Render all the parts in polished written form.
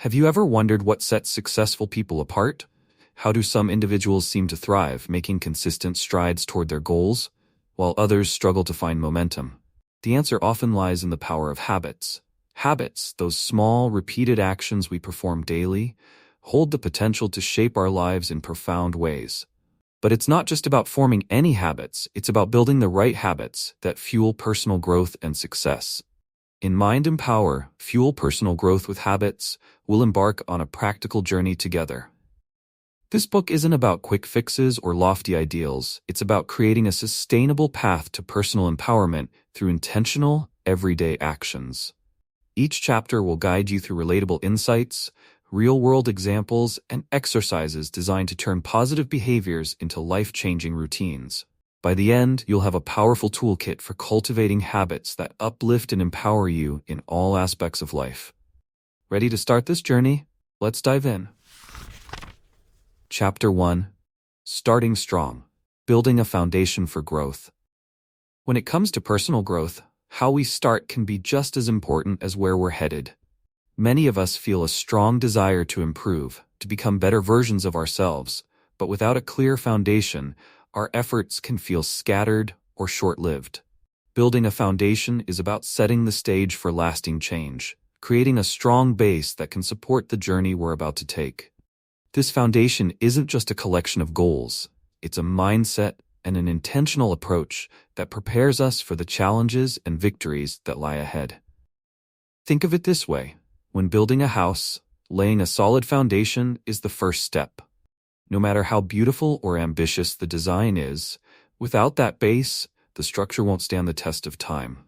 Have you ever wondered what sets successful people apart? How do some individuals seem to thrive, making consistent strides toward their goals, while others struggle to find momentum? The answer often lies in the power of habits. Habits, those small, repeated actions we perform daily, hold the potential to shape our lives in profound ways. But it's not just about forming any habits, it's about building the right habits that fuel personal growth and success. In Mind and Power, Fuel Personal Growth with Habits, we'll embark on a practical journey together. This book isn't about quick fixes or lofty ideals, it's about creating a sustainable path to personal empowerment through intentional, everyday actions. Each chapter will guide you through relatable insights, real-world examples, and exercises designed to turn positive behaviors into life-changing routines. By the end, you'll have a powerful toolkit for cultivating habits that uplift and empower you in all aspects of life. Ready to start this journey? Let's dive in. Chapter 1. Starting Strong. Building a Foundation for Growth. When it comes to personal growth, how we start can be just as important as where we're headed. Many of us feel a strong desire to improve, to become better versions of ourselves, but without a clear foundation, our efforts can feel scattered or short-lived. Building a foundation is about setting the stage for lasting change, creating a strong base that can support the journey we're about to take. This foundation isn't just a collection of goals, it's a mindset and an intentional approach that prepares us for the challenges and victories that lie ahead. Think of it this way. When building a house, laying a solid foundation is the first step. No matter how beautiful or ambitious the design is, without that base, the structure won't stand the test of time.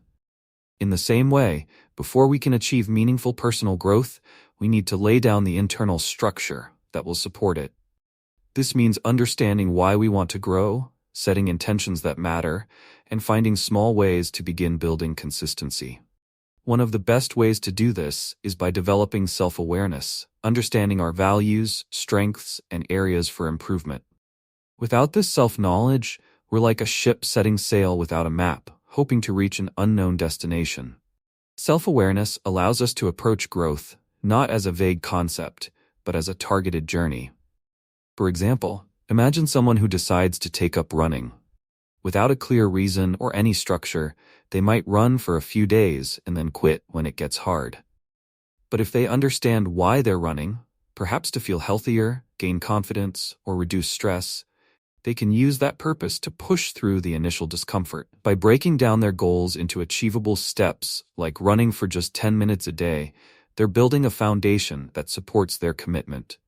In the same way, before we can achieve meaningful personal growth, we need to lay down the internal structure that will support it. This means understanding why we want to grow, setting intentions that matter, and finding small ways to begin building consistency. One of the best ways to do this is by developing self-awareness, understanding our values, strengths, and areas for improvement. Without this self-knowledge, we're like a ship setting sail without a map, hoping to reach an unknown destination. Self-awareness allows us to approach growth, not as a vague concept, but as a targeted journey. For example, imagine someone who decides to take up running. Without a clear reason or any structure, they might run for a few days and then quit when it gets hard. But if they understand why they're running, perhaps to feel healthier, gain confidence, or reduce stress, they can use that purpose to push through the initial discomfort. By breaking down their goals into achievable steps, like running for just 10 minutes a day, they're building a foundation that supports their commitment.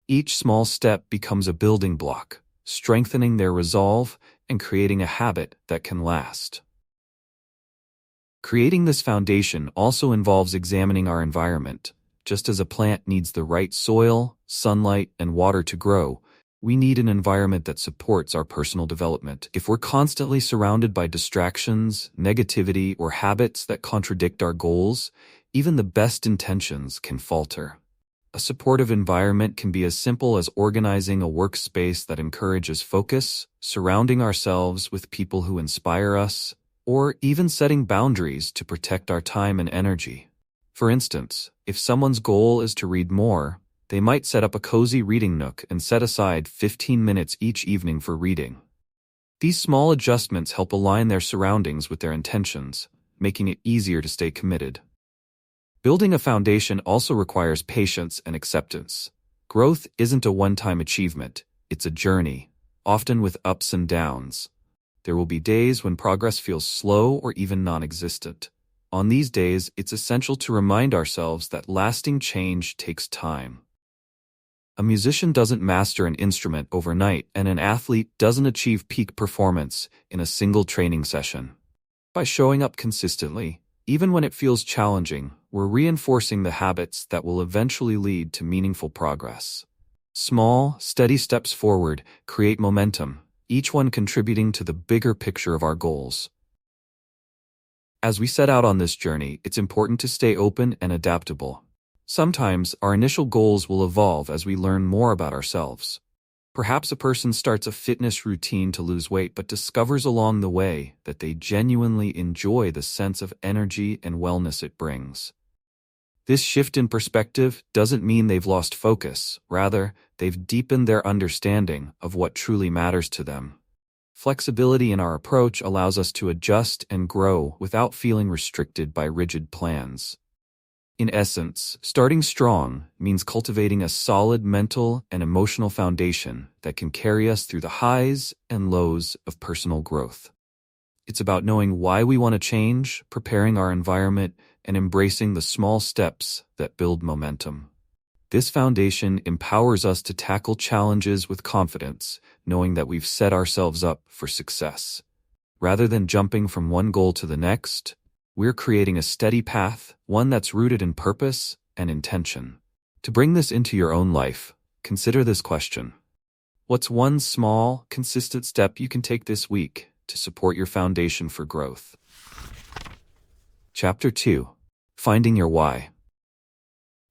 Each small step becomes a building block, strengthening their resolve and creating a habit that can last. Creating this foundation also involves examining our environment. Just as a plant needs the right soil, sunlight, and water to grow, we need an environment that supports our personal development. If we're constantly surrounded by distractions, negativity, or habits that contradict our goals, even the best intentions can falter. A supportive environment can be as simple as organizing a workspace that encourages focus, surrounding ourselves with people who inspire us, or even setting boundaries to protect our time and energy. For instance, if someone's goal is to read more, they might set up a cozy reading nook and set aside 15 minutes each evening for reading. These small adjustments help align their surroundings with their intentions, making it easier to stay committed. Building a foundation also requires patience and acceptance. Growth isn't a one-time achievement, it's a journey, often with ups and downs. There will be days when progress feels slow or even non-existent. On these days, it's essential to remind ourselves that lasting change takes time. A musician doesn't master an instrument overnight, and an athlete doesn't achieve peak performance in a single training session. By showing up consistently, even when it feels challenging, we're reinforcing the habits that will eventually lead to meaningful progress. Small, steady steps forward create momentum, each one contributing to the bigger picture of our goals. As we set out on this journey, it's important to stay open and adaptable. Sometimes our initial goals will evolve as we learn more about ourselves. Perhaps a person starts a fitness routine to lose weight but discovers along the way that they genuinely enjoy the sense of energy and wellness it brings. This shift in perspective doesn't mean they've lost focus. Rather, they've deepened their understanding of what truly matters to them. Flexibility in our approach allows us to adjust and grow without feeling restricted by rigid plans. In essence, starting strong means cultivating a solid mental and emotional foundation that can carry us through the highs and lows of personal growth. It's about knowing why we want to change, preparing our environment, and embracing the small steps that build momentum. This foundation empowers us to tackle challenges with confidence, knowing that we've set ourselves up for success. Rather than jumping from one goal to the next, we're creating a steady path, one that's rooted in purpose and intention. To bring this into your own life, consider this question. What's one small, consistent step you can take this week to support your foundation for growth? Chapter 2. Finding your why.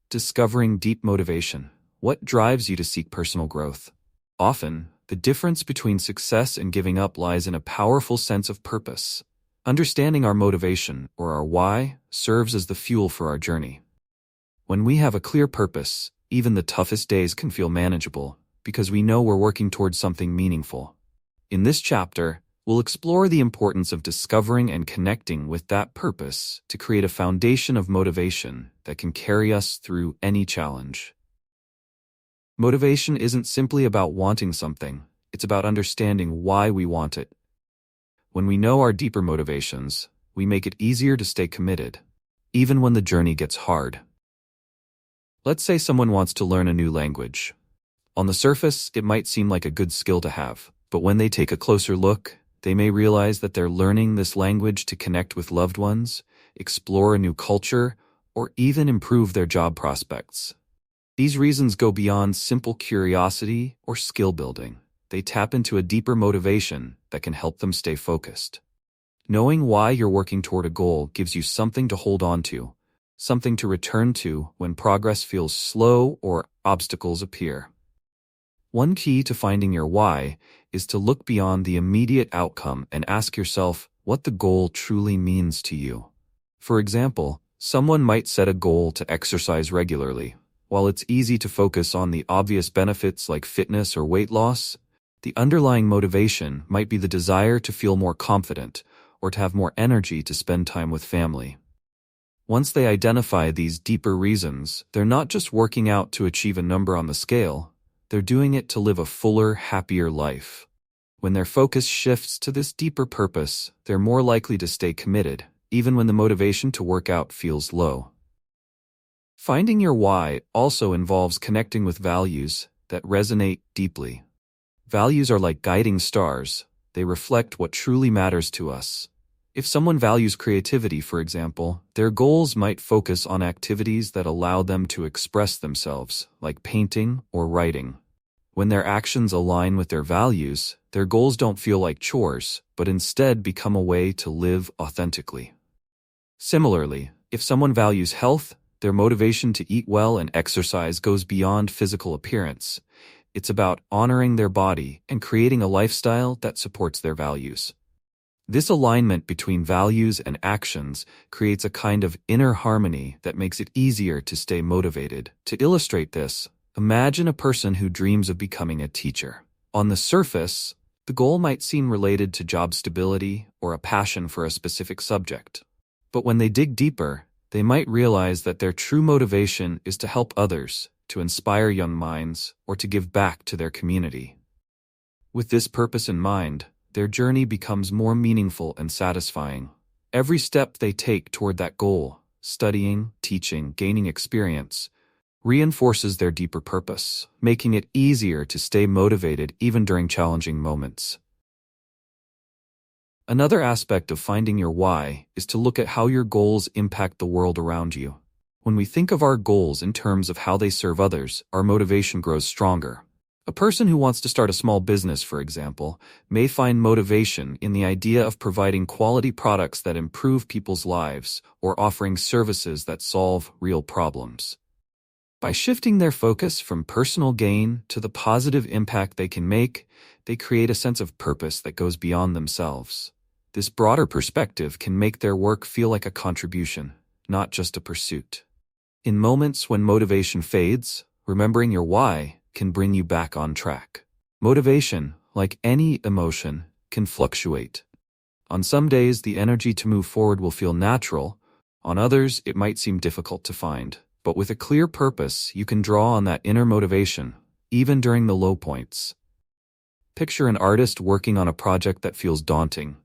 Discovering deep motivation. What drives you to seek personal growth? Often, the difference between success and giving up lies in a powerful sense of purpose. Understanding our motivation, or our why, serves as the fuel for our journey. When we have a clear purpose, even the toughest days can feel manageable because we know we're working towards something meaningful. In this chapter, we'll explore the importance of discovering and connecting with that purpose to create a foundation of motivation that can carry us through any challenge. Motivation isn't simply about wanting something, it's about understanding why we want it. When we know our deeper motivations, we make it easier to stay committed, even when the journey gets hard. Let's say someone wants to learn a new language. On the surface, it might seem like a good skill to have, but when they take a closer look, they may realize that they're learning this language to connect with loved ones, explore a new culture, or even improve their job prospects. These reasons go beyond simple curiosity or skill building. They tap into a deeper motivation that can help them stay focused. Knowing why you're working toward a goal gives you something to hold on to, something to return to when progress feels slow or obstacles appear. One key to finding your why is to look beyond the immediate outcome and ask yourself what the goal truly means to you. For example, someone might set a goal to exercise regularly. While it's easy to focus on the obvious benefits like fitness or weight loss, the underlying motivation might be the desire to feel more confident or to have more energy to spend time with family. Once they identify these deeper reasons, they're not just working out to achieve a number on the scale, they're doing it to live a fuller, happier life. When their focus shifts to this deeper purpose, they're more likely to stay committed, even when the motivation to work out feels low. Finding your why also involves connecting with values that resonate deeply. Values are like guiding stars. They reflect what truly matters to us. If someone values creativity, for example, their goals might focus on activities that allow them to express themselves, like painting or writing. When their actions align with their values, their goals don't feel like chores, but instead become a way to live authentically. Similarly, if someone values health, their motivation to eat well and exercise goes beyond physical appearance. It's about honoring their body and creating a lifestyle that supports their values. This alignment between values and actions creates a kind of inner harmony that makes it easier to stay motivated. To illustrate this, imagine a person who dreams of becoming a teacher. On the surface, the goal might seem related to job stability or a passion for a specific subject. But when they dig deeper, they might realize that their true motivation is to help others, to inspire young minds, or to give back to their community. With this purpose in mind, their journey becomes more meaningful and satisfying. Every step they take toward that goal, studying, teaching, gaining experience, reinforces their deeper purpose, making it easier to stay motivated even during challenging moments. Another aspect of finding your why is to look at how your goals impact the world around you. When we think of our goals in terms of how they serve others, our motivation grows stronger. A person who wants to start a small business, for example, may find motivation in the idea of providing quality products that improve people's lives or offering services that solve real problems. By shifting their focus from personal gain to the positive impact they can make, they create a sense of purpose that goes beyond themselves. This broader perspective can make their work feel like a contribution, not just a pursuit. In moments when motivation fades, remembering your why can bring you back on track. Motivation, like any emotion, can fluctuate. On some days, the energy to move forward will feel natural. On others, it might seem difficult to find. But with a clear purpose, you can draw on that inner motivation, even during the low points. Picture an artist working on a project that feels daunting.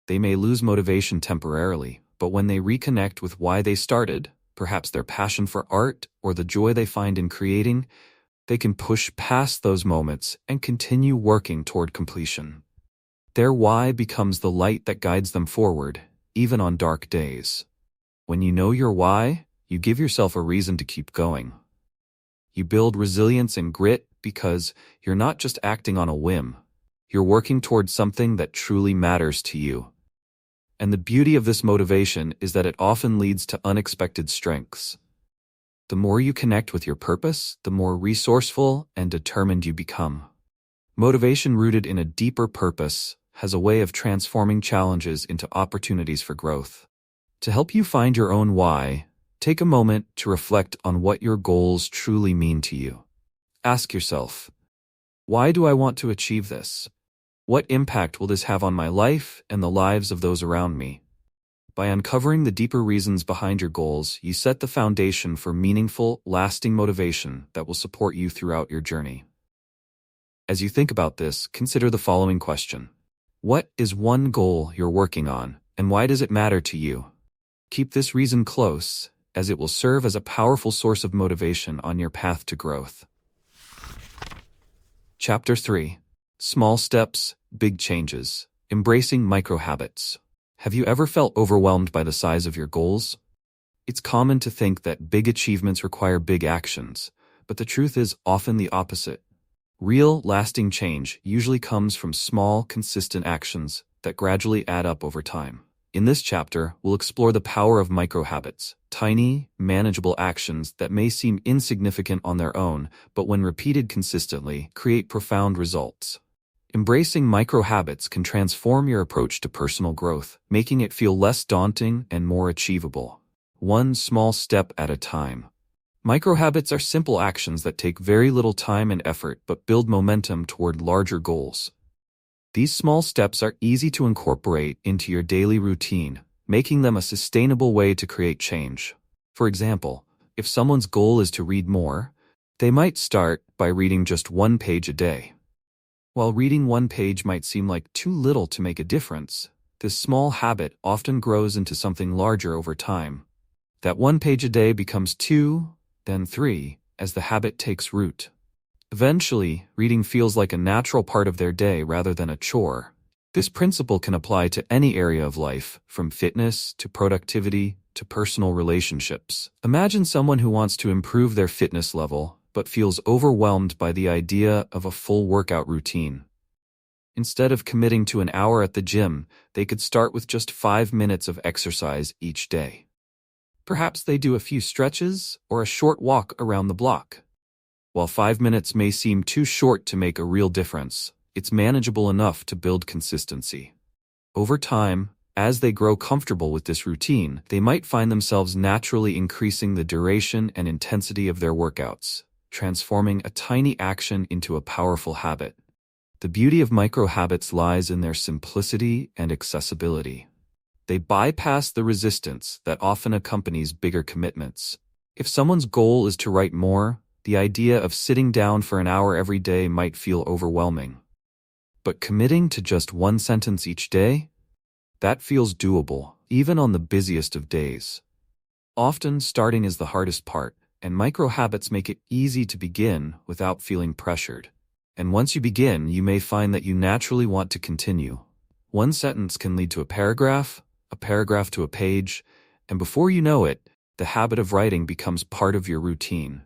They may lose motivation temporarily, but when they reconnect with why they started, perhaps their passion for art or the joy they find in creating, they can push past those moments and continue working toward completion. Their why becomes the light that guides them forward, even on dark days. When you know your why, you give yourself a reason to keep going. You build resilience and grit because you're not just acting on a whim. You're working towards something that truly matters to you. And the beauty of this motivation is that it often leads to unexpected strengths. The more you connect with your purpose, the more resourceful and determined you become. Motivation rooted in a deeper purpose has a way of transforming challenges into opportunities for growth. To help you find your own why, take a moment to reflect on what your goals truly mean to you. Ask yourself, why do I want to achieve this? What impact will this have on my life and the lives of those around me? By uncovering the deeper reasons behind your goals, you set the foundation for meaningful, lasting motivation that will support you throughout your journey. As you think about this, consider the following question. What is one goal you're working on, and why does it matter to you? Keep this reason close, as it will serve as a powerful source of motivation on your path to growth. Chapter 3. Small Steps, Big Changes. Embracing Micro-Habits. Have you ever felt overwhelmed by the size of your goals? It's common to think that big achievements require big actions, but the truth is often the opposite. Real, lasting change usually comes from small, consistent actions that gradually add up over time. In this chapter, we'll explore the power of micro-habits, tiny, manageable actions that may seem insignificant on their own, but when repeated consistently, create profound results. Embracing micro-habits can transform your approach to personal growth, making it feel less daunting and more achievable. One small step at a time. Micro-habits are simple actions that take very little time and effort but build momentum toward larger goals. These small steps are easy to incorporate into your daily routine, making them a sustainable way to create change. For example, if someone's goal is to read more, they might start by reading just 1 page a day. While reading 1 page might seem like too little to make a difference, this small habit often grows into something larger over time. That 1 page a day becomes 2, then 3, as the habit takes root. Eventually, reading feels like a natural part of their day rather than a chore. This principle can apply to any area of life, from fitness to productivity to personal relationships. Imagine someone who wants to improve their fitness level, but feels overwhelmed by the idea of a full workout routine. Instead of committing to an hour at the gym, they could start with just 5 minutes of exercise each day. Perhaps they do a few stretches or a short walk around the block. While 5 minutes may seem too short to make a real difference, it's manageable enough to build consistency. Over time, as they grow comfortable with this routine, they might find themselves naturally increasing the duration and intensity of their workouts, transforming a tiny action into a powerful habit. The beauty of micro-habits lies in their simplicity and accessibility. They bypass the resistance that often accompanies bigger commitments. If someone's goal is to write more, the idea of sitting down for an hour every day might feel overwhelming. But committing to just 1 sentence each day? That feels doable, even on the busiest of days. Often, starting is the hardest part, and micro-habits make it easy to begin without feeling pressured. And once you begin, you may find that you naturally want to continue. 1 sentence can lead to a paragraph to a page, and before you know it, the habit of writing becomes part of your routine.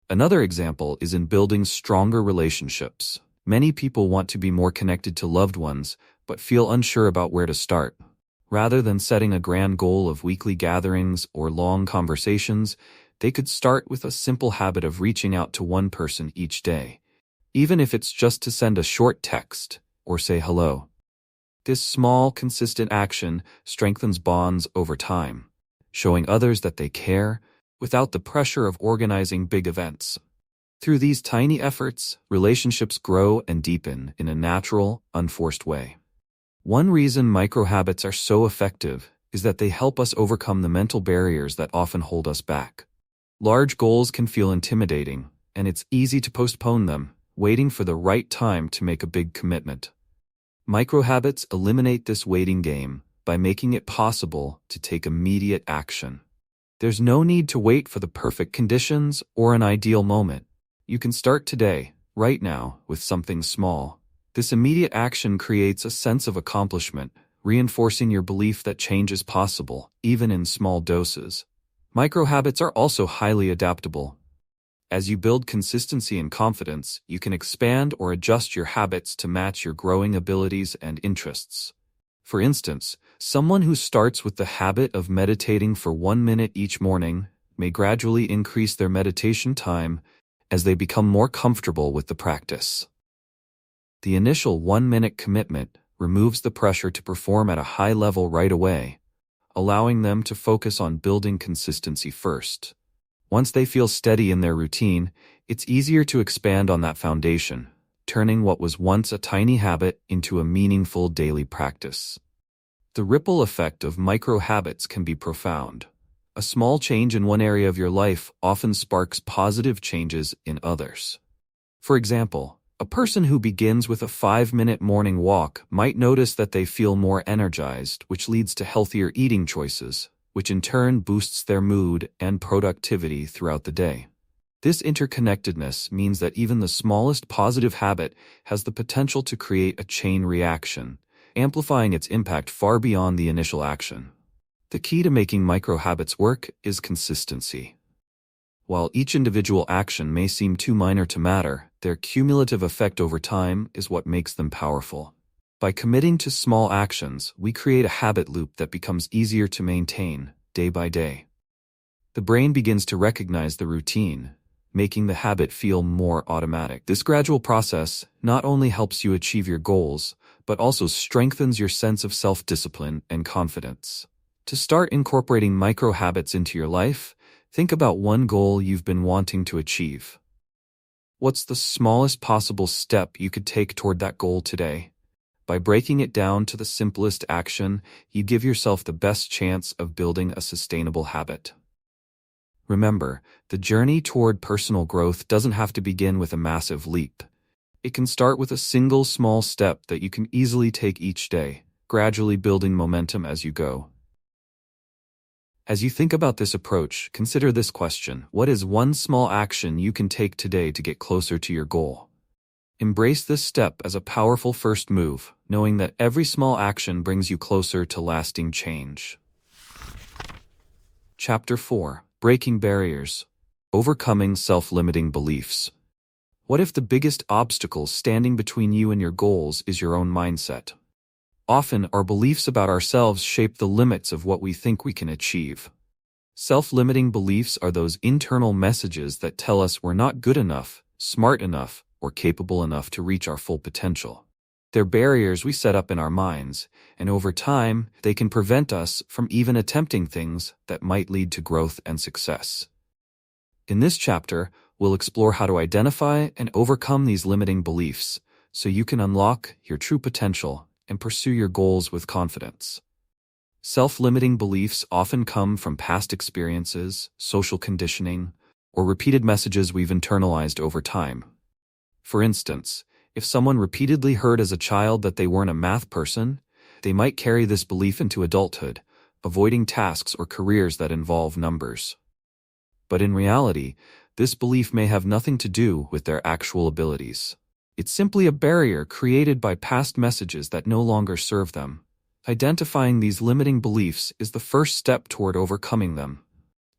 Another example is in building stronger relationships. Many people want to be more connected to loved ones, but feel unsure about where to start. Rather than setting a grand goal of weekly gatherings or long conversations, they could start with a simple habit of reaching out to 1 person each day, even if it's just to send a short text or say hello. This small, consistent action strengthens bonds over time, showing others that they care without the pressure of organizing big events. Through these tiny efforts, relationships grow and deepen in a natural, unforced way. One reason microhabits are so effective is that they help us overcome the mental barriers that often hold us back. Large goals can feel intimidating, and it's easy to postpone them, waiting for the right time to make a big commitment. Microhabits eliminate this waiting game by making it possible to take immediate action. There's no need to wait for the perfect conditions or an ideal moment. You can start today, right now, with something small. This immediate action creates a sense of accomplishment, reinforcing your belief that change is possible, even in small doses. Microhabits are also highly adaptable. As you build consistency and confidence, you can expand or adjust your habits to match your growing abilities and interests. For instance, someone who starts with the habit of meditating for 1 minute each morning may gradually increase their meditation time as they become more comfortable with the practice. The initial 1-minute commitment removes the pressure to perform at a high level right away, allowing them to focus on building consistency first. Once they feel steady in their routine, it's easier to expand on that foundation, turning what was once a tiny habit into a meaningful daily practice. The ripple effect of micro-habits can be profound. A small change in one area of your life often sparks positive changes in others. For example, a person who begins with a 5-minute morning walk might notice that they feel more energized, which leads to healthier eating choices, which in turn boosts their mood and productivity throughout the day. This interconnectedness means that even the smallest positive habit has the potential to create a chain reaction, amplifying its impact far beyond the initial action. The key to making micro-habits work is consistency. While each individual action may seem too minor to matter, their cumulative effect over time is what makes them powerful. By committing to small actions, we create a habit loop that becomes easier to maintain, day by day. The brain begins to recognize the routine, making the habit feel more automatic. This gradual process not only helps you achieve your goals, but also strengthens your sense of self-discipline and confidence. To start incorporating micro-habits into your life, think about one goal you've been wanting to achieve. What's the smallest possible step you could take toward that goal today? By breaking it down to the simplest action, you give yourself the best chance of building a sustainable habit. Remember, the journey toward personal growth doesn't have to begin with a massive leap. It can start with a single small step that you can easily take each day, gradually building momentum as you go. As you think about this approach, consider this question: what is one small action you can take today to get closer to your goal? Embrace this step as a powerful first move, knowing that every small action brings you closer to lasting change. Chapter 4: Breaking Barriers. Overcoming Self-Limiting Beliefs. What if the biggest obstacle standing between you and your goals is your own mindset? Often, our beliefs about ourselves shape the limits of what we think we can achieve. Self-limiting beliefs are those internal messages that tell us we're not good enough, smart enough, or capable enough to reach our full potential. They're barriers we set up in our minds, and over time, they can prevent us from even attempting things that might lead to growth and success. In this chapter, we'll explore how to identify and overcome these limiting beliefs so you can unlock your true potential and pursue your goals with confidence. Self-limiting beliefs often come from past experiences, social conditioning, or repeated messages we've internalized over time. For instance, if someone repeatedly heard as a child that they weren't a math person, they might carry this belief into adulthood, avoiding tasks or careers that involve numbers. But in reality, this belief may have nothing to do with their actual abilities. It's simply a barrier created by past messages that no longer serve them. Identifying these limiting beliefs is the first step toward overcoming them,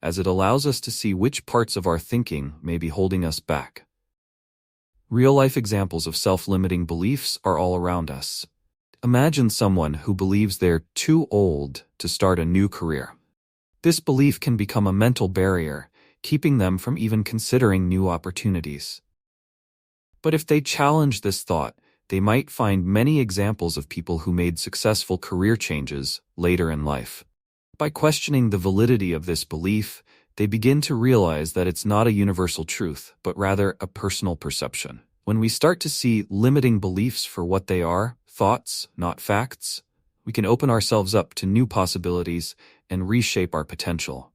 as it allows us to see which parts of our thinking may be holding us back. Real-life examples of self-limiting beliefs are all around us. Imagine someone who believes they're too old to start a new career. This belief can become a mental barrier, keeping them from even considering new opportunities. But if they challenge this thought, they might find many examples of people who made successful career changes later in life. By questioning the validity of this belief, they begin to realize that it's not a universal truth, but rather a personal perception. When we start to see limiting beliefs for what they are, thoughts, not facts, we can open ourselves up to new possibilities and reshape our potential.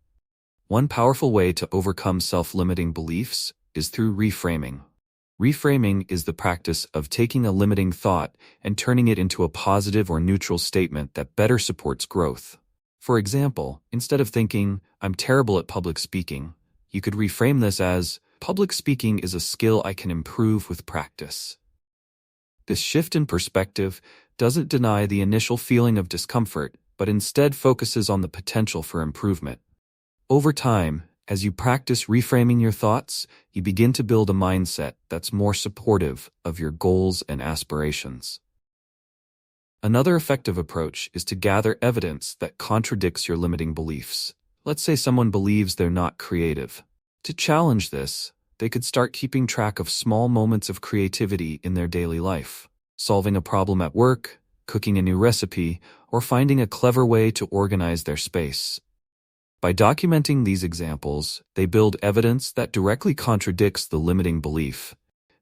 One powerful way to overcome self-limiting beliefs is through reframing. Reframing is the practice of taking a limiting thought and turning it into a positive or neutral statement that better supports growth. For example, instead of thinking, "I'm terrible at public speaking," you could reframe this as, "Public speaking is a skill I can improve with practice." This shift in perspective doesn't deny the initial feeling of discomfort, but instead focuses on the potential for improvement. Over time, as you practice reframing your thoughts, you begin to build a mindset that's more supportive of your goals and aspirations. Another effective approach is to gather evidence that contradicts your limiting beliefs. Let's say someone believes they're not creative. To challenge this, they could start keeping track of small moments of creativity in their daily life, solving a problem at work, cooking a new recipe, or finding a clever way to organize their space. By documenting these examples, they build evidence that directly contradicts the limiting belief,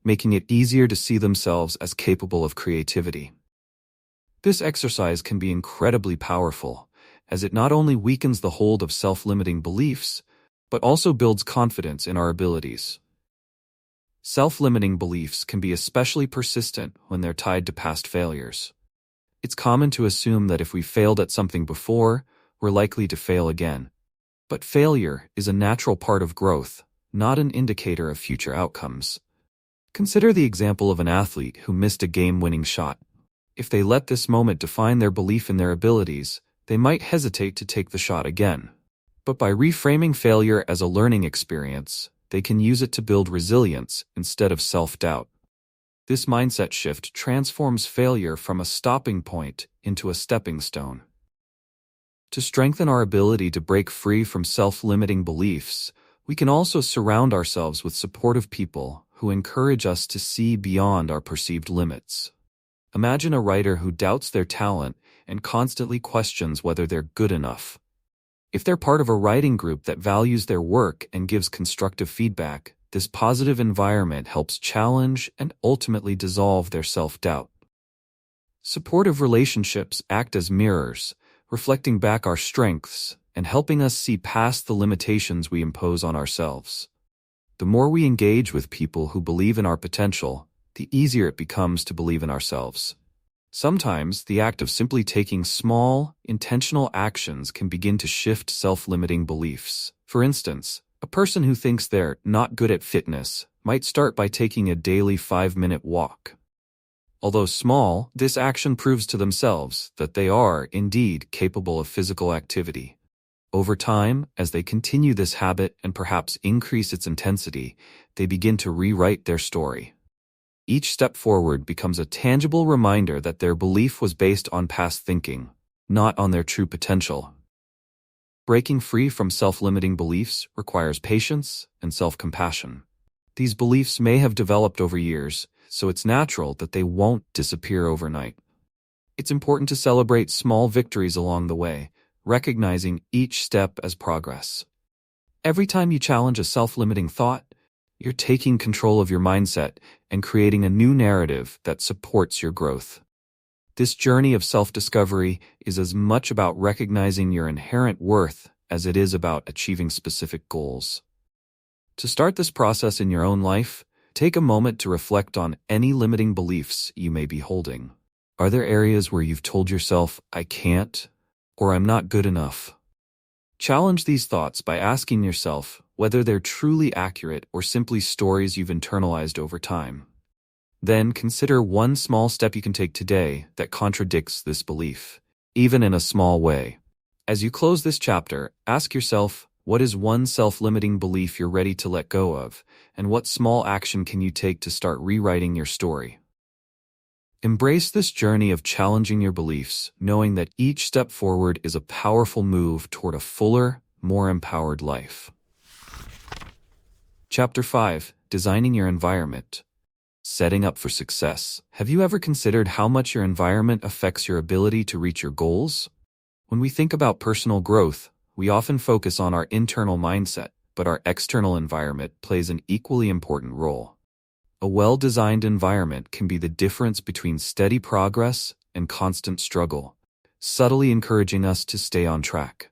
making it easier to see themselves as capable of creativity. This exercise can be incredibly powerful, as it not only weakens the hold of self-limiting beliefs, but also builds confidence in our abilities. Self-limiting beliefs can be especially persistent when they're tied to past failures. It's common to assume that if we failed at something before, we're likely to fail again. But failure is a natural part of growth, not an indicator of future outcomes. Consider the example of an athlete who missed a game-winning shot. If they let this moment define their belief in their abilities, they might hesitate to take the shot again. But by reframing failure as a learning experience, they can use it to build resilience instead of self-doubt. This mindset shift transforms failure from a stopping point into a stepping stone. To strengthen our ability to break free from self-limiting beliefs, we can also surround ourselves with supportive people who encourage us to see beyond our perceived limits. Imagine a writer who doubts their talent and constantly questions whether they're good enough. If they're part of a writing group that values their work and gives constructive feedback, this positive environment helps challenge and ultimately dissolve their self-doubt. Supportive relationships act as mirrors, reflecting back our strengths and helping us see past the limitations we impose on ourselves. The more we engage with people who believe in our potential, the easier it becomes to believe in ourselves. Sometimes, the act of simply taking small, intentional actions can begin to shift self-limiting beliefs. For instance, a person who thinks they're not good at fitness might start by taking a daily 5-minute walk. Although small, this action proves to themselves that they are, indeed, capable of physical activity. Over time, as they continue this habit and perhaps increase its intensity, they begin to rewrite their story. Each step forward becomes a tangible reminder that their belief was based on past thinking, not on their true potential. Breaking free from self-limiting beliefs requires patience and self-compassion. These beliefs may have developed over years, so it's natural that they won't disappear overnight. It's important to celebrate small victories along the way, recognizing each step as progress. Every time you challenge a self-limiting thought, you're taking control of your mindset and creating a new narrative that supports your growth. This journey of self-discovery is as much about recognizing your inherent worth as it is about achieving specific goals. To start this process in your own life, take a moment to reflect on any limiting beliefs you may be holding. Are there areas where you've told yourself, "I can't," or "I'm not good enough"? Challenge these thoughts by asking yourself whether they're truly accurate or simply stories you've internalized over time. Then consider one small step you can take today that contradicts this belief, even in a small way. As you close this chapter, ask yourself, what is one self-limiting belief you're ready to let go of, and what small action can you take to start rewriting your story? Embrace this journey of challenging your beliefs, knowing that each step forward is a powerful move toward a fuller, more empowered life. Chapter 5: Designing Your Environment. Setting up for success. Have you ever considered how much your environment affects your ability to reach your goals? When we think about personal growth, We often focus on our internal mindset, but our external environment plays an equally important role. A well-designed environment can be the difference between steady progress and constant struggle, subtly encouraging us to stay on track.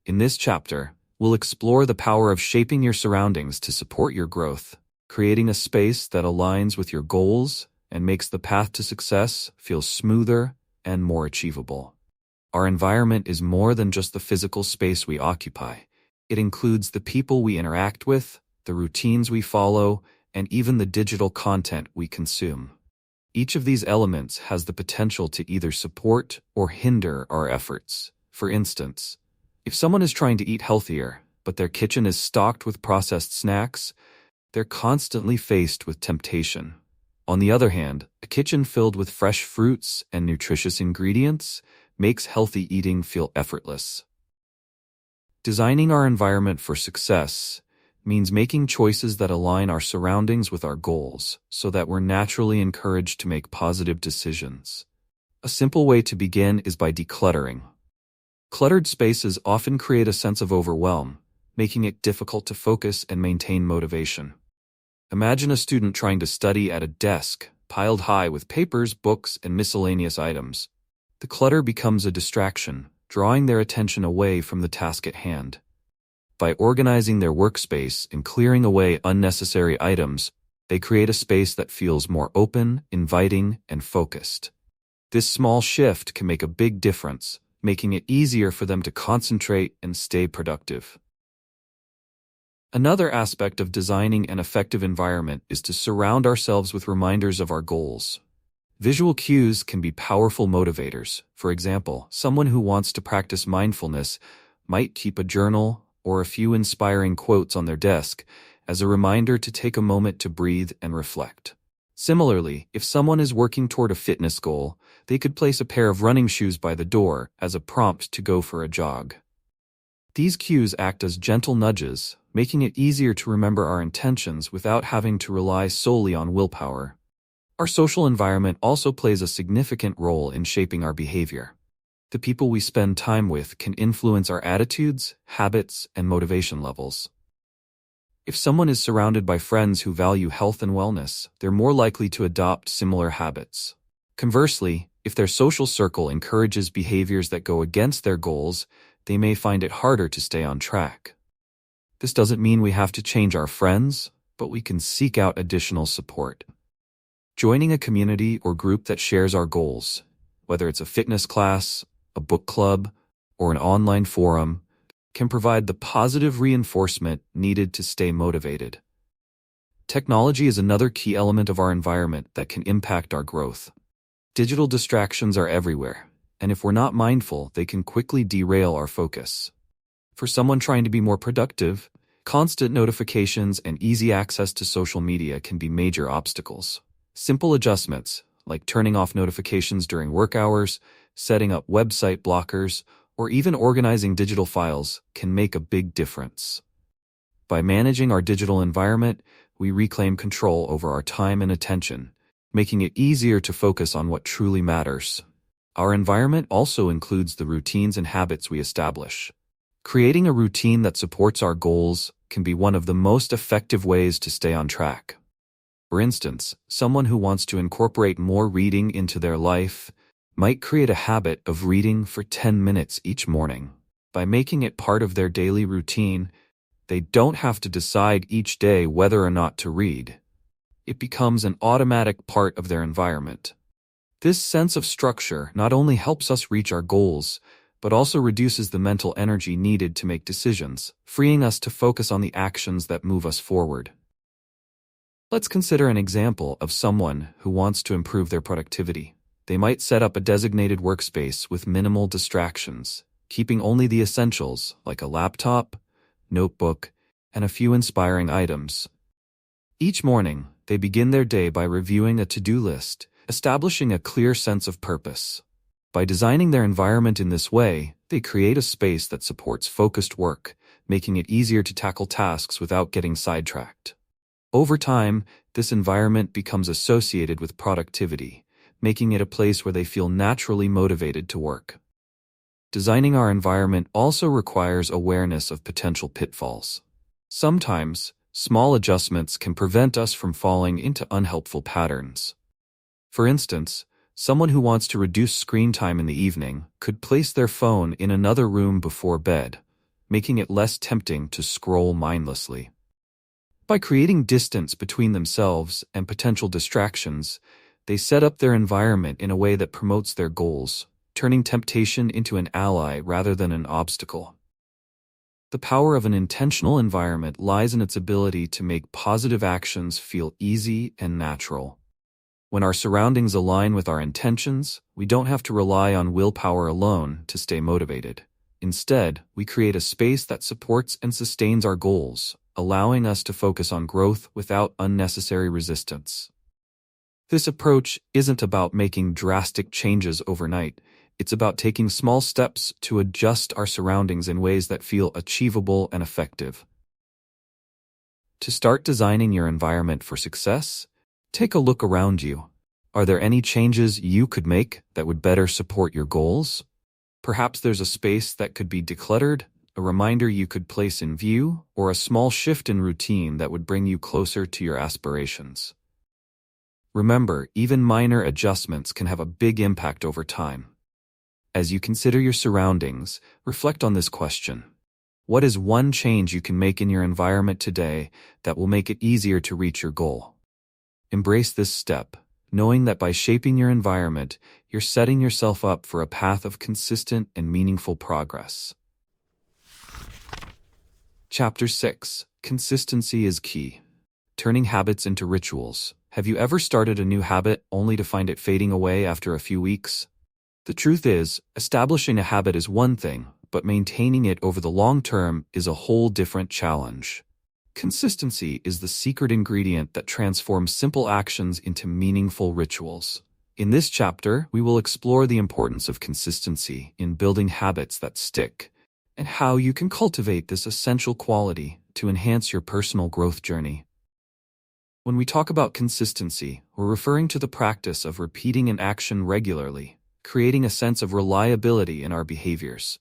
In this chapter, we'll explore the power of shaping your surroundings to support your growth, creating a space that aligns with your goals and makes the path to success feel smoother and more achievable. Our environment is more than just the physical space we occupy. It includes the people we interact with, the routines we follow, and even the digital content we consume. Each of these elements has the potential to either support or hinder our efforts. For instance, if someone is trying to eat healthier, but their kitchen is stocked with processed snacks, they're constantly faced with temptation. On the other hand, a kitchen filled with fresh fruits and nutritious ingredients makes healthy eating feel effortless. Designing our environment for success means making choices that align our surroundings with our goals so that we're naturally encouraged to make positive decisions. A simple way to begin is by decluttering. Cluttered spaces often create a sense of overwhelm, making it difficult to focus and maintain motivation. Imagine a student trying to study at a desk, piled high with papers, books, and miscellaneous items. The clutter becomes a distraction, drawing their attention away from the task at hand. By organizing their workspace and clearing away unnecessary items, they create a space that feels more open, inviting, and focused. This small shift can make a big difference, making it easier for them to concentrate and stay productive. Another aspect of designing an effective environment is to surround ourselves with reminders of our goals. Visual cues can be powerful motivators. For example, someone who wants to practice mindfulness might keep a journal or a few inspiring quotes on their desk as a reminder to take a moment to breathe and reflect. Similarly, if someone is working toward a fitness goal, they could place a pair of running shoes by the door as a prompt to go for a jog. These cues act as gentle nudges, making it easier to remember our intentions without having to rely solely on willpower. Our social environment also plays a significant role in shaping our behavior. The people we spend time with can influence our attitudes, habits, and motivation levels. If someone is surrounded by friends who value health and wellness, they're more likely to adopt similar habits. Conversely, if their social circle encourages behaviors that go against their goals, they may find it harder to stay on track. This doesn't mean we have to change our friends, but we can seek out additional support. Joining a community or group that shares our goals, whether it's a fitness class, a book club, or an online forum, can provide the positive reinforcement needed to stay motivated. Technology is another key element of our environment that can impact our growth. Digital distractions are everywhere, and if we're not mindful, they can quickly derail our focus. For someone trying to be more productive, constant notifications and easy access to social media can be major obstacles. Simple adjustments, like turning off notifications during work hours, setting up website blockers, or even organizing digital files, can make a big difference. By managing our digital environment, we reclaim control over our time and attention, making it easier to focus on what truly matters. Our environment also includes the routines and habits we establish. Creating a routine that supports our goals can be one of the most effective ways to stay on track. For instance, someone who wants to incorporate more reading into their life might create a habit of reading for 10 minutes each morning. By making it part of their daily routine, they don't have to decide each day whether or not to read. It becomes an automatic part of their environment. This sense of structure not only helps us reach our goals, but also reduces the mental energy needed to make decisions, freeing us to focus on the actions that move us forward. Let's consider an example of someone who wants to improve their productivity. They might set up a designated workspace with minimal distractions, keeping only the essentials like a laptop, notebook, and a few inspiring items. Each morning, they begin their day by reviewing a to-do list, establishing a clear sense of purpose. By designing their environment in this way, they create a space that supports focused work, making it easier to tackle tasks without getting sidetracked. Over time, this environment becomes associated with productivity, making it a place where they feel naturally motivated to work. Designing our environment also requires awareness of potential pitfalls. Sometimes, small adjustments can prevent us from falling into unhelpful patterns. For instance, someone who wants to reduce screen time in the evening could place their phone in another room before bed, making it less tempting to scroll mindlessly. By creating distance between themselves and potential distractions, they set up their environment in a way that promotes their goals, turning temptation into an ally rather than an obstacle. The power of an intentional environment lies in its ability to make positive actions feel easy and natural. When our surroundings align with our intentions, we don't have to rely on willpower alone to stay motivated. Instead, we create a space that supports and sustains our goals, allowing us to focus on growth without unnecessary resistance. This approach isn't about making drastic changes overnight. It's about taking small steps to adjust our surroundings in ways that feel achievable and effective. To start designing your environment for success, take a look around you. Are there any changes you could make that would better support your goals? Perhaps there's a space that could be decluttered, a reminder you could place in view, or a small shift in routine that would bring you closer to your aspirations. Remember, even minor adjustments can have a big impact over time. As you consider your surroundings, reflect on this question. What is one change you can make in your environment today that will make it easier to reach your goal? Embrace this step, knowing that by shaping your environment, you're setting yourself up for a path of consistent and meaningful progress. Chapter 6. Consistency is key. Turning habits into rituals. Have you ever started a new habit only to find it fading away after a few weeks? The truth is, establishing a habit is one thing, but maintaining it over the long term is a whole different challenge. Consistency is the secret ingredient that transforms simple actions into meaningful rituals. In this chapter, we will explore the importance of consistency in building habits that stick, and how you can cultivate this essential quality to enhance your personal growth journey. When we talk about consistency, we're referring to the practice of repeating an action regularly, creating a sense of reliability in our behaviors.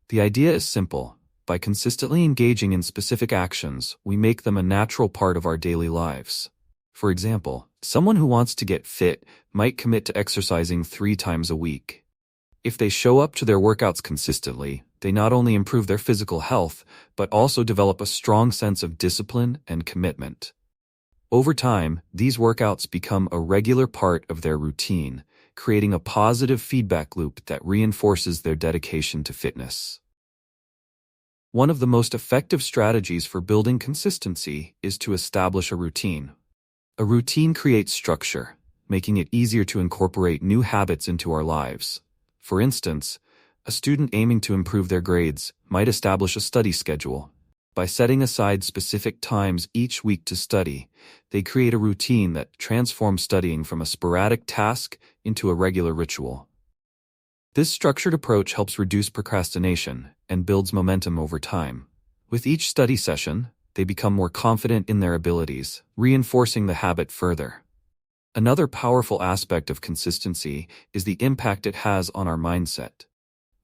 The idea is simple. By consistently engaging in specific actions, we make them a natural part of our daily lives. For example, someone who wants to get fit might commit to exercising 3 times a week. If they show up to their workouts consistently, they not only improve their physical health, but also develop a strong sense of discipline and commitment. Over time, these workouts become a regular part of their routine, creating a positive feedback loop that reinforces their dedication to fitness. One of the most effective strategies for building consistency is to establish a routine. A routine creates structure, making it easier to incorporate new habits into our lives. For instance, a student aiming to improve their grades might establish a study schedule. By setting aside specific times each week to study, they create a routine that transforms studying from a sporadic task into a regular ritual. This structured approach helps reduce procrastination and builds momentum over time. With each study session, they become more confident in their abilities, reinforcing the habit further. Another powerful aspect of consistency is the impact it has on our mindset.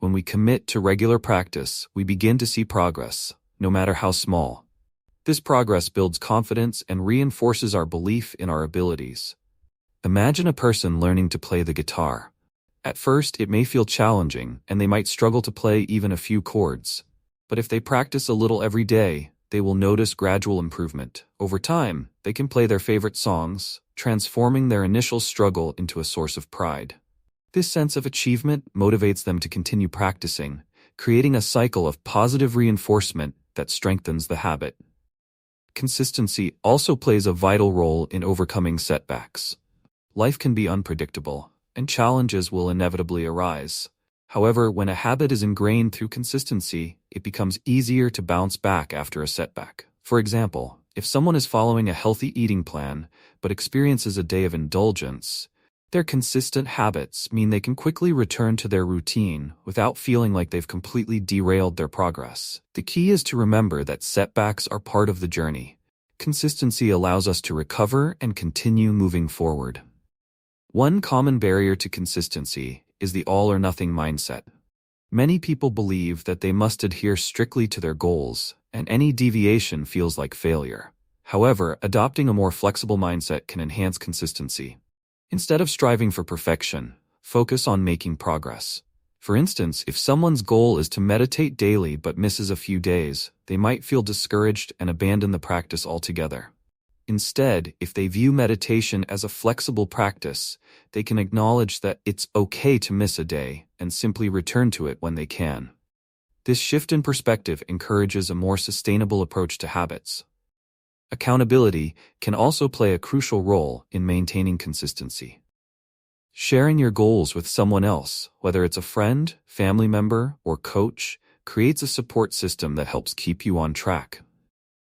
When we commit to regular practice, we begin to see progress, no matter how small. This progress builds confidence and reinforces our belief in our abilities. Imagine a person learning to play the guitar. At first, it may feel challenging, and they might struggle to play even a few chords. But if they practice a little every day, they will notice gradual improvement. Over time, they can play their favorite songs, transforming their initial struggle into a source of pride. This sense of achievement motivates them to continue practicing, creating a cycle of positive reinforcement that strengthens the habit. Consistency also plays a vital role in overcoming setbacks. Life can be unpredictable, and challenges will inevitably arise. However, when a habit is ingrained through consistency, it becomes easier to bounce back after a setback. For example, if someone is following a healthy eating plan but experiences a day of indulgence, their consistent habits mean they can quickly return to their routine without feeling like they've completely derailed their progress. The key is to remember that setbacks are part of the journey. Consistency allows us to recover and continue moving forward. One common barrier to consistency is the all-or-nothing mindset. Many people believe that they must adhere strictly to their goals, and any deviation feels like failure. However, adopting a more flexible mindset can enhance consistency. Instead of striving for perfection, focus on making progress. For instance, if someone's goal is to meditate daily but misses a few days, they might feel discouraged and abandon the practice altogether. Instead, if they view meditation as a flexible practice, they can acknowledge that it's okay to miss a day and simply return to it when they can. This shift in perspective encourages a more sustainable approach to habits. Accountability can also play a crucial role in maintaining consistency. Sharing your goals with someone else, whether it's a friend, family member, or coach, creates a support system that helps keep you on track.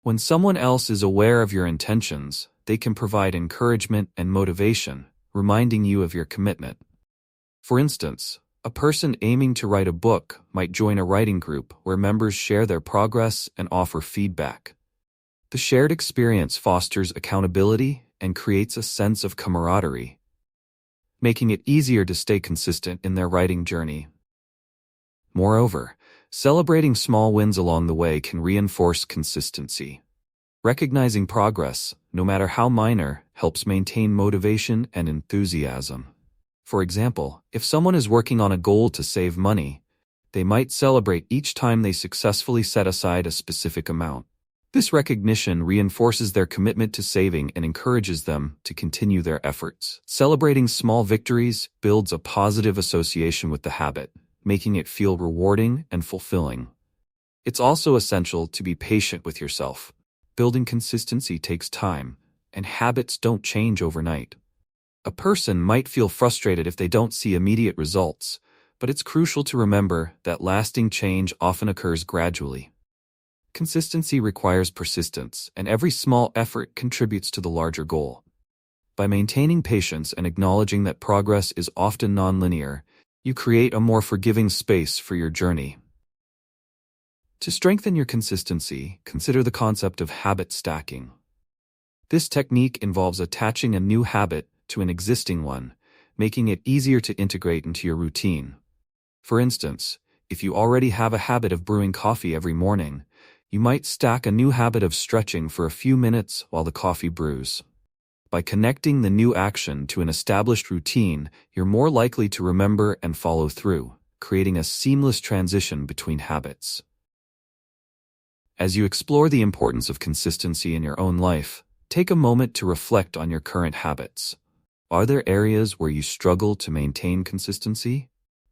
When someone else is aware of your intentions, they can provide encouragement and motivation, reminding you of your commitment. For instance, a person aiming to write a book might join a writing group where members share their progress and offer feedback. The shared experience fosters accountability and creates a sense of camaraderie, making it easier to stay consistent in their writing journey. Moreover, celebrating small wins along the way can reinforce consistency. Recognizing progress, no matter how minor, helps maintain motivation and enthusiasm. For example, if someone is working on a goal to save money, they might celebrate each time they successfully set aside a specific amount. This recognition reinforces their commitment to saving and encourages them to continue their efforts. Celebrating small victories builds a positive association with the habit, making it feel rewarding and fulfilling. It's also essential to be patient with yourself. Building consistency takes time, and habits don't change overnight. A person might feel frustrated if they don't see immediate results, but it's crucial to remember that lasting change often occurs gradually. Consistency requires persistence, and every small effort contributes to the larger goal. By maintaining patience and acknowledging that progress is often nonlinear, you create a more forgiving space for your journey. To strengthen your consistency, consider the concept of habit stacking. This technique involves attaching a new habit to an existing one, making it easier to integrate into your routine. For instance, if you already have a habit of brewing coffee every morning, you might stack a new habit of stretching for a few minutes while the coffee brews. By connecting the new action to an established routine, you're more likely to remember and follow through, creating a seamless transition between habits. As you explore the importance of consistency in your own life, take a moment to reflect on your current habits. Are there areas where you struggle to maintain consistency?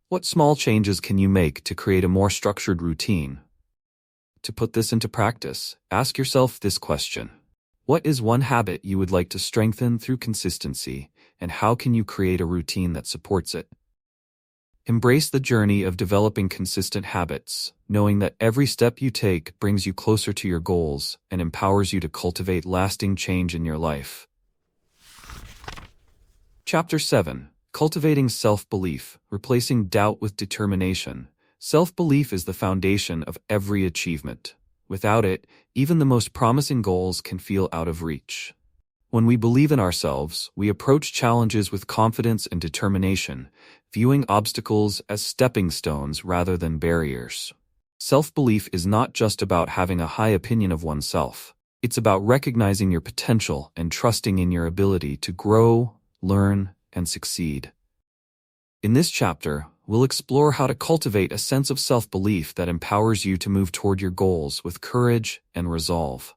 What small changes can you make to create a more structured routine? To put this into practice, ask yourself this question. What is one habit you would like to strengthen through consistency, and how can you create a routine that supports it? Embrace the journey of developing consistent habits, knowing that every step you take brings you closer to your goals and empowers you to cultivate lasting change in your life. Chapter 7. Cultivating Self-Belief, Replacing Doubt with Determination. Self-belief is the foundation of every achievement. Without it, even the most promising goals can feel out of reach. When we believe in ourselves, we approach challenges with confidence and determination, viewing obstacles as stepping stones rather than barriers. Self-belief is not just about having a high opinion of oneself. It's about recognizing your potential and trusting in your ability to grow, learn, and succeed. In this chapter, we'll explore how to cultivate a sense of self-belief that empowers you to move toward your goals with courage and resolve.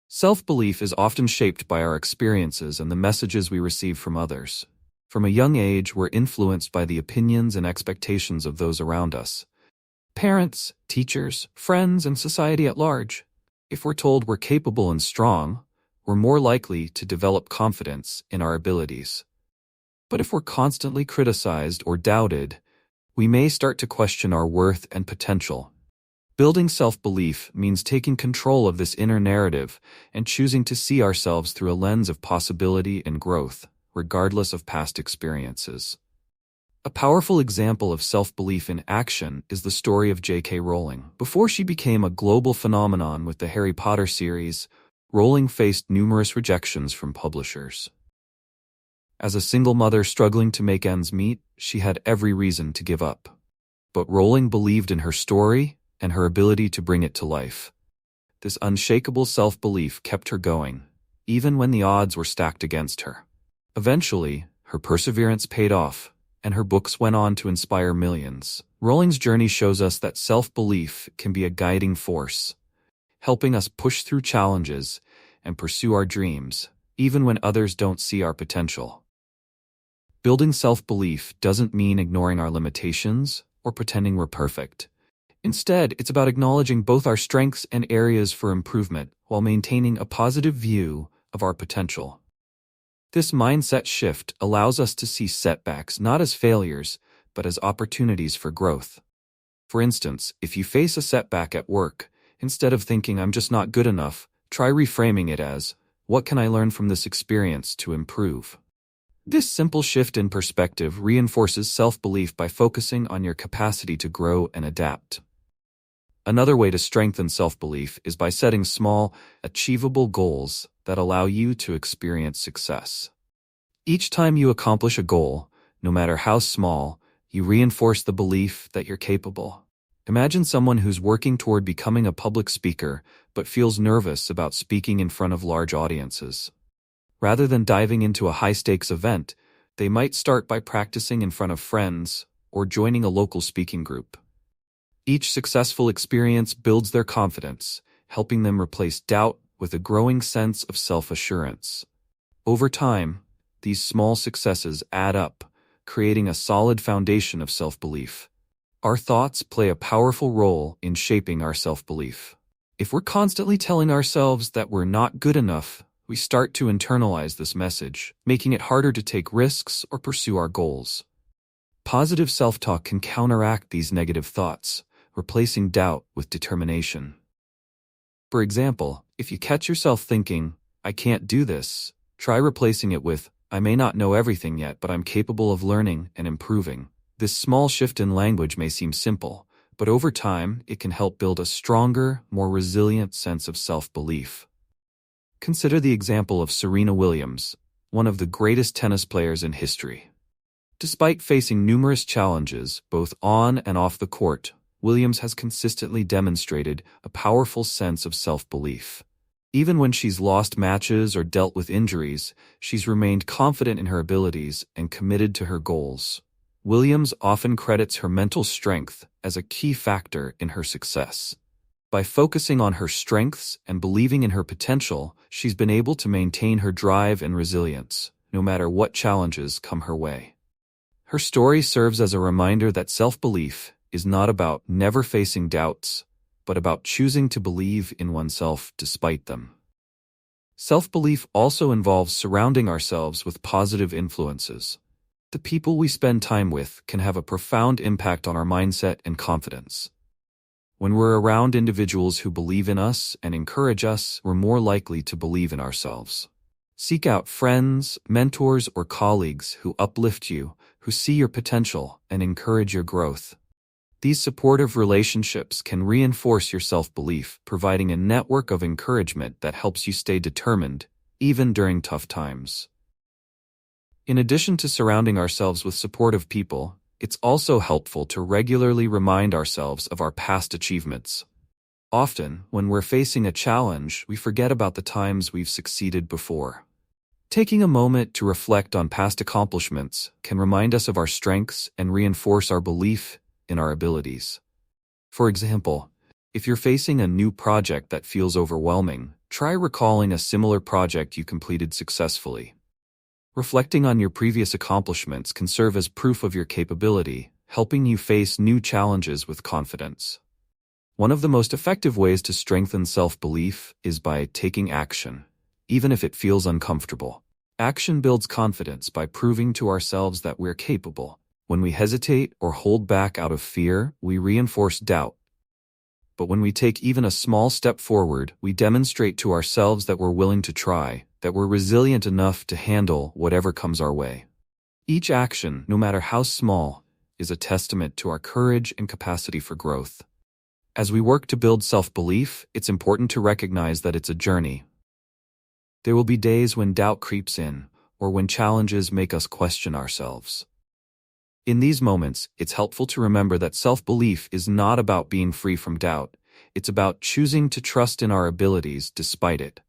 Self-belief is often shaped by our experiences and the messages we receive from others. From a young age, we're influenced by the opinions and expectations of those around us. Parents, teachers, friends, and society at large. If we're told we're capable and strong, we're more likely to develop confidence in our abilities. But if we're constantly criticized or doubted, we may start to question our worth and potential. Building self-belief means taking control of this inner narrative and choosing to see ourselves through a lens of possibility and growth, regardless of past experiences. A powerful example of self-belief in action is the story of J.K. Rowling. Before she became a global phenomenon with the Harry Potter series, Rowling faced numerous rejections from publishers. As a single mother struggling to make ends meet, she had every reason to give up. But Rowling believed in her story and her ability to bring it to life. This unshakable self-belief kept her going, even when the odds were stacked against her. Eventually, her perseverance paid off, and her books went on to inspire millions. Rowling's journey shows us that self-belief can be a guiding force, helping us push through challenges and pursue our dreams, even when others don't see our potential. Building self-belief doesn't mean ignoring our limitations or pretending we're perfect. Instead, it's about acknowledging both our strengths and areas for improvement while maintaining a positive view of our potential. This mindset shift allows us to see setbacks not as failures, but as opportunities for growth. For instance, if you face a setback at work, instead of thinking I'm just not good enough, try reframing it as, what can I learn from this experience to improve? This simple shift in perspective reinforces self-belief by focusing on your capacity to grow and adapt. Another way to strengthen self-belief is by setting small, achievable goals that allow you to experience success. Each time you accomplish a goal, no matter how small, you reinforce the belief that you're capable. Imagine someone who's working toward becoming a public speaker but feels nervous about speaking in front of large audiences. Rather than diving into a high-stakes event, they might start by practicing in front of friends or joining a local speaking group. Each successful experience builds their confidence, helping them replace doubt with a growing sense of self-assurance. Over time, these small successes add up, creating a solid foundation of self-belief. Our thoughts play a powerful role in shaping our self-belief. If we're constantly telling ourselves that we're not good enough, we start to internalize this message, making it harder to take risks or pursue our goals. Positive self-talk can counteract these negative thoughts, replacing doubt with determination. For example, if you catch yourself thinking, I can't do this, try replacing it with, I may not know everything yet, but I'm capable of learning and improving. This small shift in language may seem simple, but over time, it can help build a stronger, more resilient sense of self-belief. Consider the example of Serena Williams, one of the greatest tennis players in history. Despite facing numerous challenges, both on and off the court, Williams has consistently demonstrated a powerful sense of self-belief. Even when she's lost matches or dealt with injuries, she's remained confident in her abilities and committed to her goals. Williams often credits her mental strength as a key factor in her success. By focusing on her strengths and believing in her potential, she's been able to maintain her drive and resilience, no matter what challenges come her way. Her story serves as a reminder that self-belief is not about never facing doubts, but about choosing to believe in oneself despite them. Self-belief also involves surrounding ourselves with positive influences. The people we spend time with can have a profound impact on our mindset and confidence. When we're around individuals who believe in us and encourage us, we're more likely to believe in ourselves. Seek out friends, mentors, or colleagues who uplift you, who see your potential and encourage your growth. These supportive relationships can reinforce your self-belief, providing a network of encouragement that helps you stay determined, even during tough times. In addition to surrounding ourselves with supportive people, it's also helpful to regularly remind ourselves of our past achievements. Often, when we're facing a challenge, we forget about the times we've succeeded before. Taking a moment to reflect on past accomplishments can remind us of our strengths and reinforce our belief in our abilities. For example, if you're facing a new project that feels overwhelming, try recalling a similar project you completed successfully. Reflecting on your previous accomplishments can serve as proof of your capability, helping you face new challenges with confidence. One of the most effective ways to strengthen self-belief is by taking action, even if it feels uncomfortable. Action builds confidence by proving to ourselves that we're capable. When we hesitate or hold back out of fear, we reinforce doubt. But when we take even a small step forward, we demonstrate to ourselves that we're willing to try, that we're resilient enough to handle whatever comes our way. Each action, no matter how small, is a testament to our courage and capacity for growth. As we work to build self-belief, it's important to recognize that it's a journey. There will be days when doubt creeps in, or when challenges make us question ourselves. In these moments, it's helpful to remember that self-belief is not about being free from doubt. It's about choosing to trust in our abilities despite it.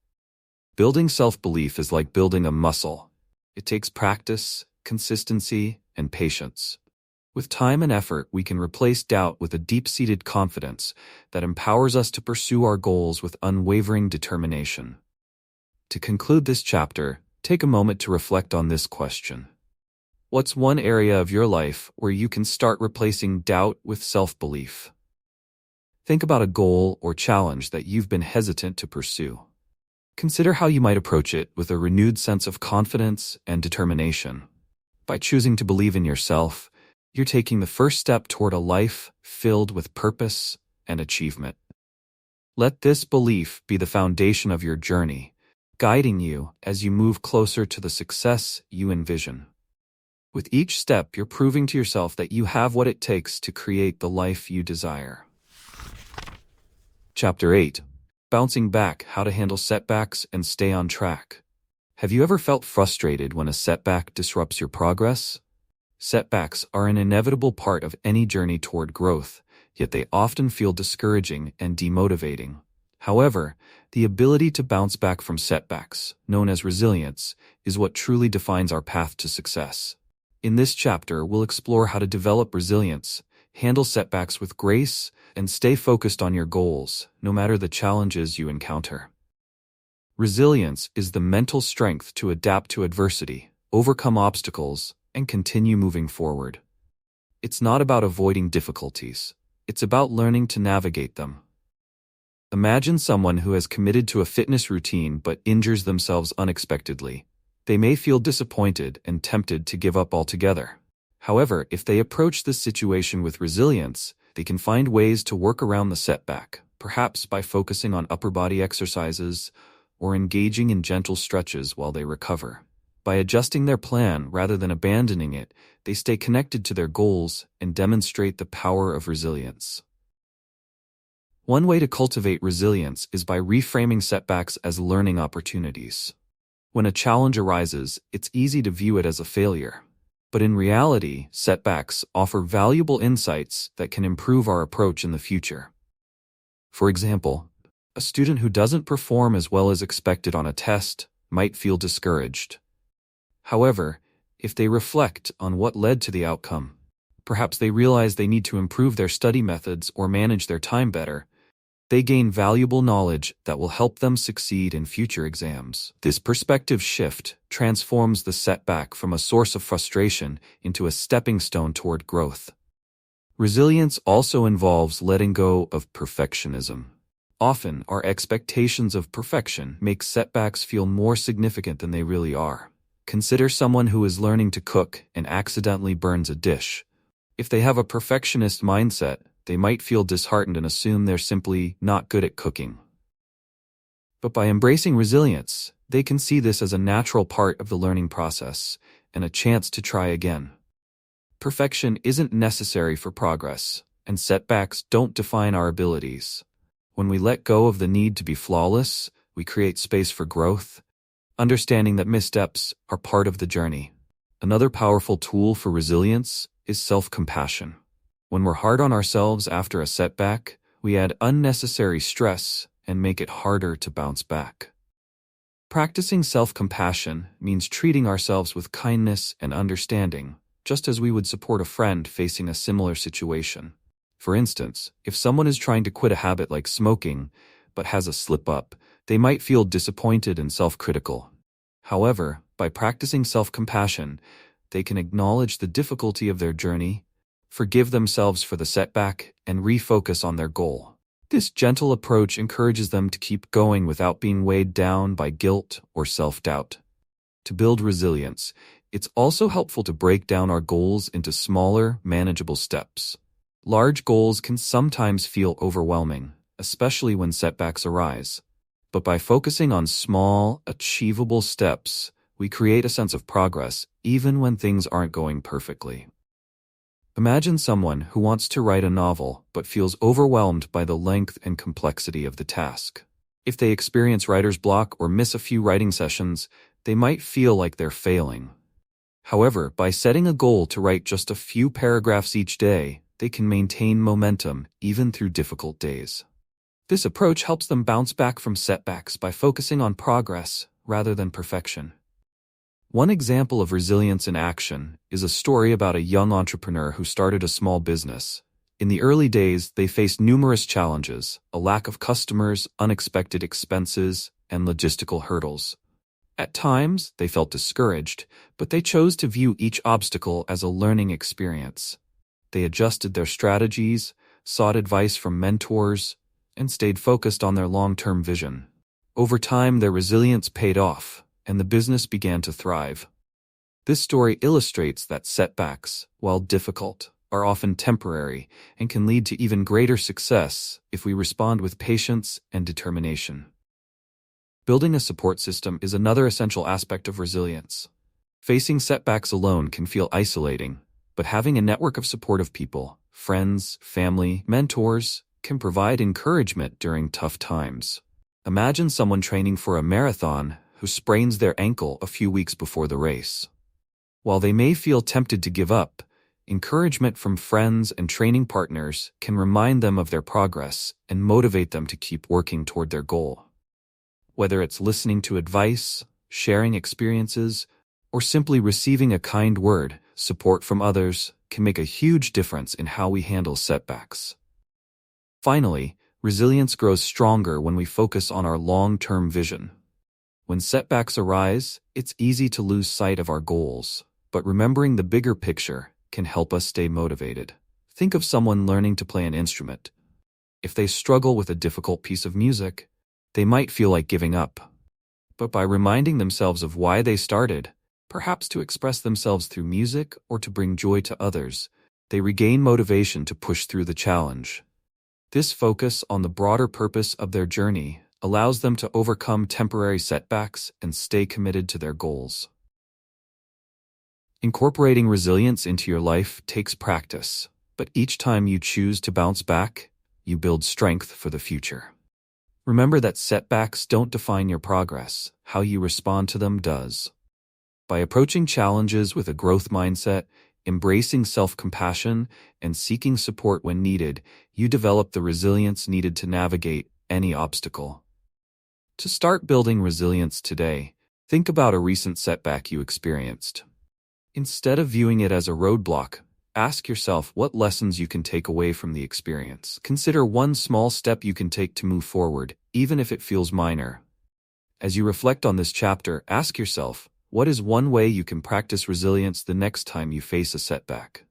Building self-belief is like building a muscle. It takes practice, consistency, and patience. With time and effort, we can replace doubt with a deep-seated confidence that empowers us to pursue our goals with unwavering determination. To conclude this chapter, take a moment to reflect on this question. What's one area of your life where you can start replacing doubt with self-belief? Think about a goal or challenge that you've been hesitant to pursue. Consider how you might approach it with a renewed sense of confidence and determination. By choosing to believe in yourself, you're taking the first step toward a life filled with purpose and achievement. Let this belief be the foundation of your journey, guiding you as you move closer to the success you envision. With each step, you're proving to yourself that you have what it takes to create the life you desire. Chapter 8. Bouncing Back: How to Handle Setbacks and Stay on Track. Have you ever felt frustrated when a setback disrupts your progress? Setbacks are an inevitable part of any journey toward growth, yet they often feel discouraging and demotivating. However, the ability to bounce back from setbacks, known as resilience, is what truly defines our path to success. In this chapter, we'll explore how to develop resilience, handle setbacks with grace, and stay focused on your goals, no matter the challenges you encounter. Resilience is the mental strength to adapt to adversity, overcome obstacles, and continue moving forward. It's not about avoiding difficulties. It's about learning to navigate them. Imagine someone who has committed to a fitness routine but injures themselves unexpectedly. They may feel disappointed and tempted to give up altogether. However, if they approach this situation with resilience, they can find ways to work around the setback, perhaps by focusing on upper body exercises or engaging in gentle stretches while they recover. By adjusting their plan rather than abandoning it, they stay connected to their goals and demonstrate the power of resilience. One way to cultivate resilience is by reframing setbacks as learning opportunities. When a challenge arises, it's easy to view it as a failure. But in reality, setbacks offer valuable insights that can improve our approach in the future. For example, a student who doesn't perform as well as expected on a test might feel discouraged. However, if they reflect on what led to the outcome, perhaps they realize they need to improve their study methods or manage their time better, they gain valuable knowledge that will help them succeed in future exams. This perspective shift transforms the setback from a source of frustration into a stepping stone toward growth. Resilience also involves letting go of perfectionism. Often, our expectations of perfection make setbacks feel more significant than they really are. Consider someone who is learning to cook and accidentally burns a dish. If they have a perfectionist mindset, they might feel disheartened and assume they're simply not good at cooking. But by embracing resilience, they can see this as a natural part of the learning process and a chance to try again. Perfection isn't necessary for progress, and setbacks don't define our abilities. When we let go of the need to be flawless, we create space for growth, understanding that missteps are part of the journey. Another powerful tool for resilience is self-compassion. When we're hard on ourselves after a setback, we add unnecessary stress and make it harder to bounce back. Practicing self-compassion means treating ourselves with kindness and understanding, just as we would support a friend facing a similar situation. For instance, if someone is trying to quit a habit like smoking, but has a slip-up, they might feel disappointed and self-critical. However, by practicing self-compassion, they can acknowledge the difficulty of their journey, forgive themselves for the setback, and refocus on their goal. This gentle approach encourages them to keep going without being weighed down by guilt or self-doubt. To build resilience, it's also helpful to break down our goals into smaller, manageable steps. Large goals can sometimes feel overwhelming, especially when setbacks arise. But by focusing on small, achievable steps, we create a sense of progress even when things aren't going perfectly. Imagine someone who wants to write a novel but feels overwhelmed by the length and complexity of the task. If they experience writer's block or miss a few writing sessions, they might feel like they're failing. However, by setting a goal to write just a few paragraphs each day, they can maintain momentum even through difficult days. This approach helps them bounce back from setbacks by focusing on progress rather than perfection. One example of resilience in action is a story about a young entrepreneur who started a small business. In the early days, they faced numerous challenges: a lack of customers, unexpected expenses, and logistical hurdles. At times, they felt discouraged, but they chose to view each obstacle as a learning experience. They adjusted their strategies, sought advice from mentors, and stayed focused on their long-term vision. Over time, their resilience paid off, and the business began to thrive. This story illustrates that setbacks, while difficult, are often temporary and can lead to even greater success if we respond with patience and determination. Building a support system is another essential aspect of resilience. Facing setbacks alone can feel isolating, but having a network of supportive people, friends, family, mentors, can provide encouragement during tough times. Imagine someone training for a marathon who sprains their ankle a few weeks before the race. While they may feel tempted to give up, encouragement from friends and training partners can remind them of their progress and motivate them to keep working toward their goal. Whether it's listening to advice, sharing experiences, or simply receiving a kind word, support from others can make a huge difference in how we handle setbacks. Finally, resilience grows stronger when we focus on our long-term vision. When setbacks arise, it's easy to lose sight of our goals, but remembering the bigger picture can help us stay motivated. Think of someone learning to play an instrument. If they struggle with a difficult piece of music, they might feel like giving up. But by reminding themselves of why they started, perhaps to express themselves through music or to bring joy to others, they regain motivation to push through the challenge. This focus on the broader purpose of their journey allows them to overcome temporary setbacks and stay committed to their goals. Incorporating resilience into your life takes practice, but each time you choose to bounce back, you build strength for the future. Remember that setbacks don't define your progress, how you respond to them does. By approaching challenges with a growth mindset, embracing self-compassion, and seeking support when needed, you develop the resilience needed to navigate any obstacle. To start building resilience today, think about a recent setback you experienced. Instead of viewing it as a roadblock, ask yourself what lessons you can take away from the experience. Consider one small step you can take to move forward, even if it feels minor. As you reflect on this chapter, ask yourself, what is one way you can practice resilience the next time you face a setback?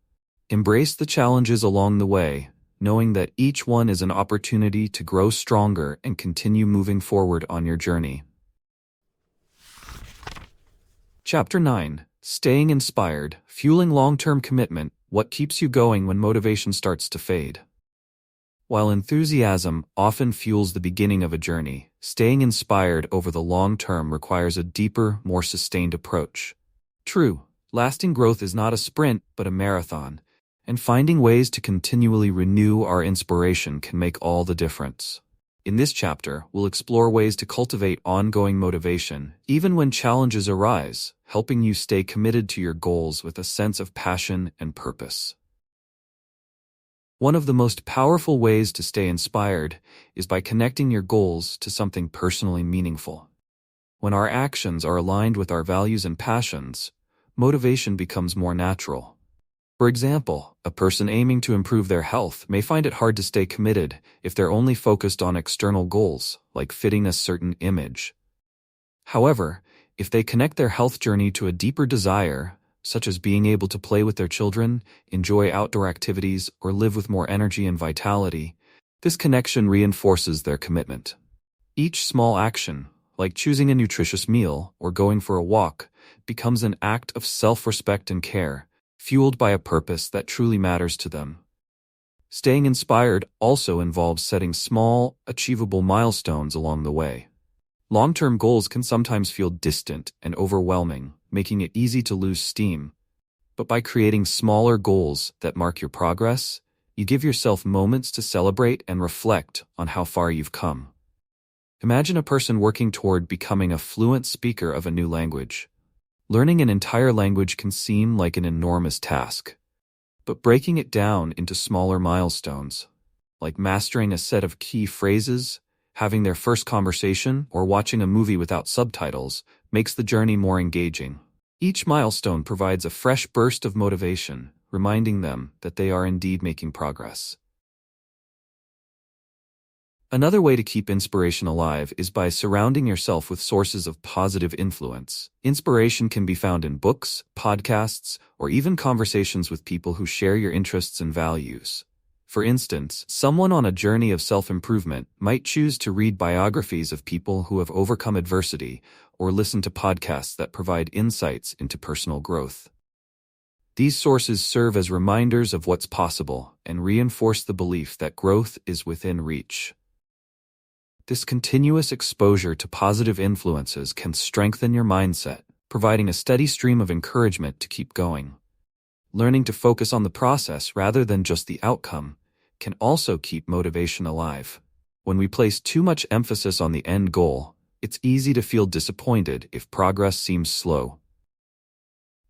Embrace the challenges along the way, knowing that each one is an opportunity to grow stronger and continue moving forward on your journey. Chapter 9. Staying Inspired, Fueling Long-Term Commitment, What Keeps You Going When Motivation Starts to Fade. While enthusiasm often fuels the beginning of a journey, staying inspired over the long term requires a deeper, more sustained approach. True, lasting growth is not a sprint, but a marathon, and finding ways to continually renew our inspiration can make all the difference. In this chapter, we'll explore ways to cultivate ongoing motivation, even when challenges arise, helping you stay committed to your goals with a sense of passion and purpose. One of the most powerful ways to stay inspired is by connecting your goals to something personally meaningful. When our actions are aligned with our values and passions, motivation becomes more natural. For example, a person aiming to improve their health may find it hard to stay committed if they're only focused on external goals, like fitting a certain image. However, if they connect their health journey to a deeper desire, such as being able to play with their children, enjoy outdoor activities, or live with more energy and vitality, this connection reinforces their commitment. Each small action, like choosing a nutritious meal or going for a walk, becomes an act of self-respect and care, fueled by a purpose that truly matters to them. Staying inspired also involves setting small, achievable milestones along the way. Long-term goals can sometimes feel distant and overwhelming, making it easy to lose steam. But by creating smaller goals that mark your progress, you give yourself moments to celebrate and reflect on how far you've come. Imagine a person working toward becoming a fluent speaker of a new language. Learning an entire language can seem like an enormous task, but breaking it down into smaller milestones, like mastering a set of key phrases, having their first conversation, or watching a movie without subtitles, makes the journey more engaging. Each milestone provides a fresh burst of motivation, reminding them that they are indeed making progress. Another way to keep inspiration alive is by surrounding yourself with sources of positive influence. Inspiration can be found in books, podcasts, or even conversations with people who share your interests and values. For instance, someone on a journey of self-improvement might choose to read biographies of people who have overcome adversity or listen to podcasts that provide insights into personal growth. These sources serve as reminders of what's possible and reinforce the belief that growth is within reach. This continuous exposure to positive influences can strengthen your mindset, providing a steady stream of encouragement to keep going. Learning to focus on the process rather than just the outcome can also keep motivation alive. When we place too much emphasis on the end goal, it's easy to feel disappointed if progress seems slow.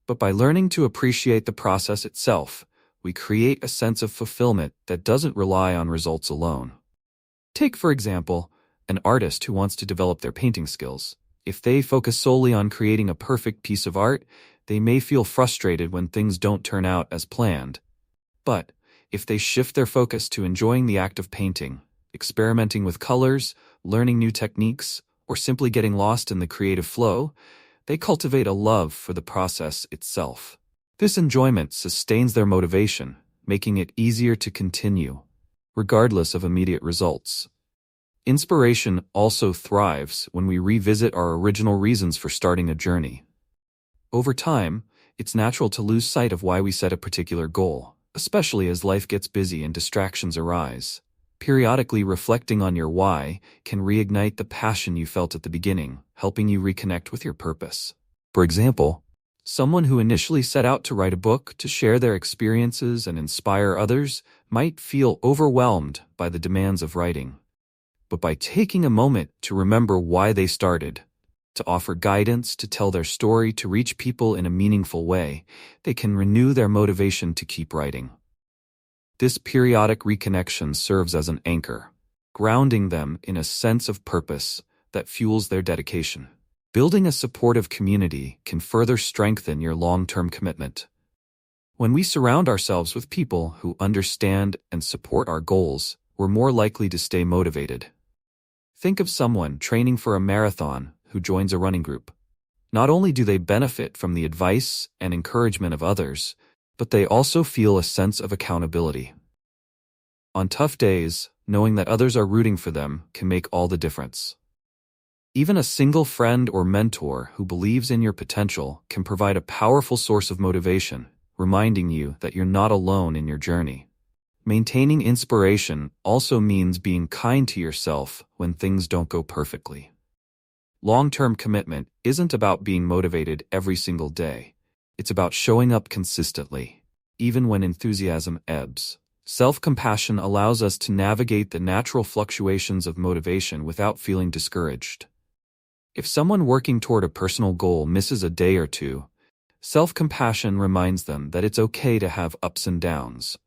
But by learning to appreciate the process itself, we create a sense of fulfillment that doesn't rely on results alone. Take, for example, an artist who wants to develop their painting skills. If they focus solely on creating a perfect piece of art, they may feel frustrated when things don't turn out as planned. But if they shift their focus to enjoying the act of painting, experimenting with colors, learning new techniques, or simply getting lost in the creative flow, they cultivate a love for the process itself. This enjoyment sustains their motivation, making it easier to continue, regardless of immediate results. Inspiration also thrives when we revisit our original reasons for starting a journey. Over time, it's natural to lose sight of why we set a particular goal, especially as life gets busy and distractions arise. Periodically reflecting on your why can reignite the passion you felt at the beginning, helping you reconnect with your purpose. For example, someone who initially set out to write a book to share their experiences and inspire others might feel overwhelmed by the demands of writing. But by taking a moment to remember why they started, to offer guidance, to tell their story, to reach people in a meaningful way, they can renew their motivation to keep writing. This periodic reconnection serves as an anchor, grounding them in a sense of purpose that fuels their dedication. Building a supportive community can further strengthen your long-term commitment. When we surround ourselves with people who understand and support our goals, we're more likely to stay motivated. Think of someone training for a marathon who joins a running group. Not only do they benefit from the advice and encouragement of others, but they also feel a sense of accountability. On tough days, knowing that others are rooting for them can make all the difference. Even a single friend or mentor who believes in your potential can provide a powerful source of motivation, reminding you that you're not alone in your journey. Maintaining inspiration also means being kind to yourself when things don't go perfectly. Long-term commitment isn't about being motivated every single day. It's about showing up consistently, even when enthusiasm ebbs. Self-compassion allows us to navigate the natural fluctuations of motivation without feeling discouraged. If someone working toward a personal goal misses a day or two, self-compassion reminds them that it's okay to have ups and downs.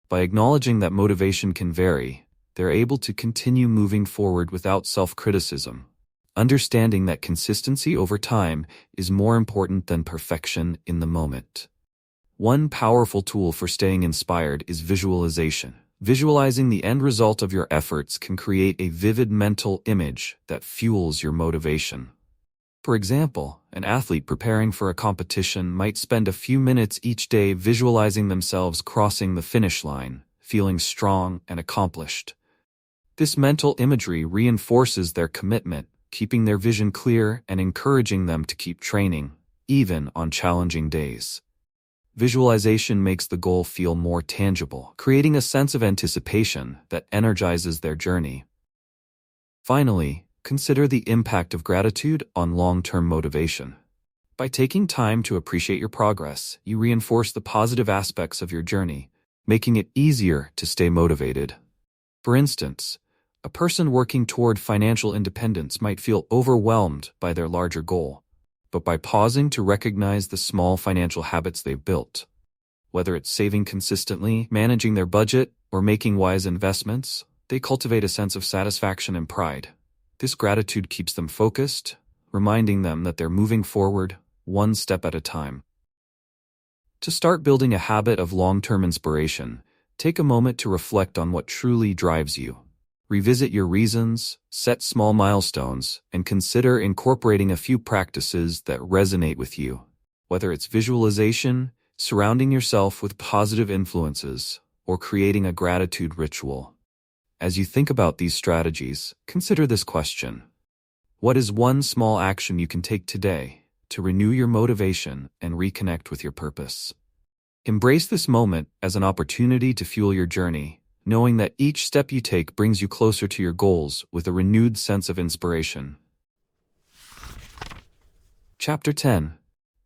By acknowledging that motivation can vary, they're able to continue moving forward without self-criticism, understanding that consistency over time is more important than perfection in the moment. One powerful tool for staying inspired is visualization. Visualizing the end result of your efforts can create a vivid mental image that fuels your motivation. For example, an athlete preparing for a competition might spend a few minutes each day visualizing themselves crossing the finish line, feeling strong and accomplished. This mental imagery reinforces their commitment, keeping their vision clear and encouraging them to keep training, even on challenging days. Visualization makes the goal feel more tangible, creating a sense of anticipation that energizes their journey. Finally, consider the impact of gratitude on long-term motivation. By taking time to appreciate your progress, you reinforce the positive aspects of your journey, making it easier to stay motivated. For instance, a person working toward financial independence might feel overwhelmed by their larger goal. but by pausing to recognize the small financial habits they've built. Whether it's saving consistently, managing their budget, or making wise investments, they cultivate a sense of satisfaction and pride. This gratitude keeps them focused, reminding them that they're moving forward, one step at a time. To start building a habit of long-term inspiration, take a moment to reflect on what truly drives you. Revisit your reasons, set small milestones, and consider incorporating a few practices that resonate with you. Whether it's visualization, surrounding yourself with positive influences, or creating a gratitude ritual. As you think about these strategies, consider this question. What is one small action you can take today to renew your motivation and reconnect with your purpose? Embrace this moment as an opportunity to fuel your journey, knowing that each step you take brings you closer to your goals with a renewed sense of inspiration. Chapter 10.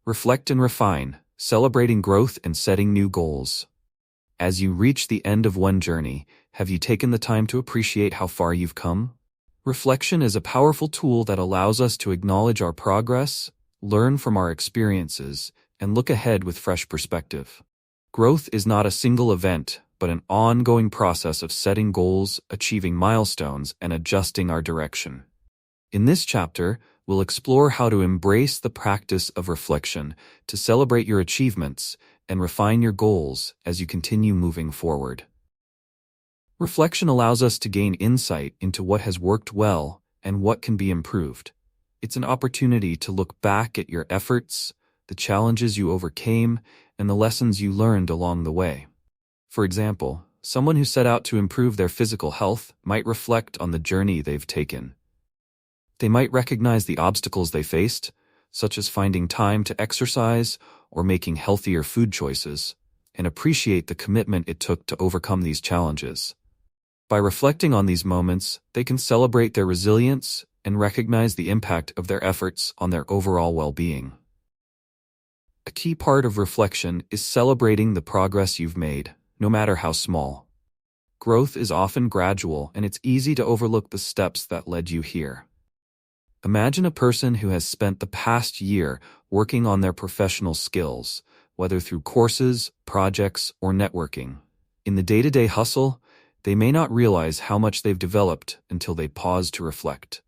Reflect and Refine, Celebrating Growth and Setting New Goals. As you reach the end of one journey, have you taken the time to appreciate how far you've come? Reflection is a powerful tool that allows us to acknowledge our progress, learn from our experiences, and look ahead with fresh perspective. Growth is not a single event, but an ongoing process of setting goals, achieving milestones, and adjusting our direction. In this chapter, we'll explore how to embrace the practice of reflection to celebrate your achievements and refine your goals as you continue moving forward. Reflection allows us to gain insight into what has worked well and what can be improved. It's an opportunity to look back at your efforts, the challenges you overcame, and the lessons you learned along the way. For example, someone who set out to improve their physical health might reflect on the journey they've taken. They might recognize the obstacles they faced, such as finding time to exercise or making healthier food choices, and appreciate the commitment it took to overcome these challenges. By reflecting on these moments, they can celebrate their resilience and recognize the impact of their efforts on their overall well-being. A key part of reflection is celebrating the progress you've made, no matter how small. Growth is often gradual, and it's easy to overlook the steps that led you here. Imagine a person who has spent the past year working on their professional skills, whether through courses, projects, or networking. In the day-to-day hustle, they may not realize how much they've developed until they pause to reflect.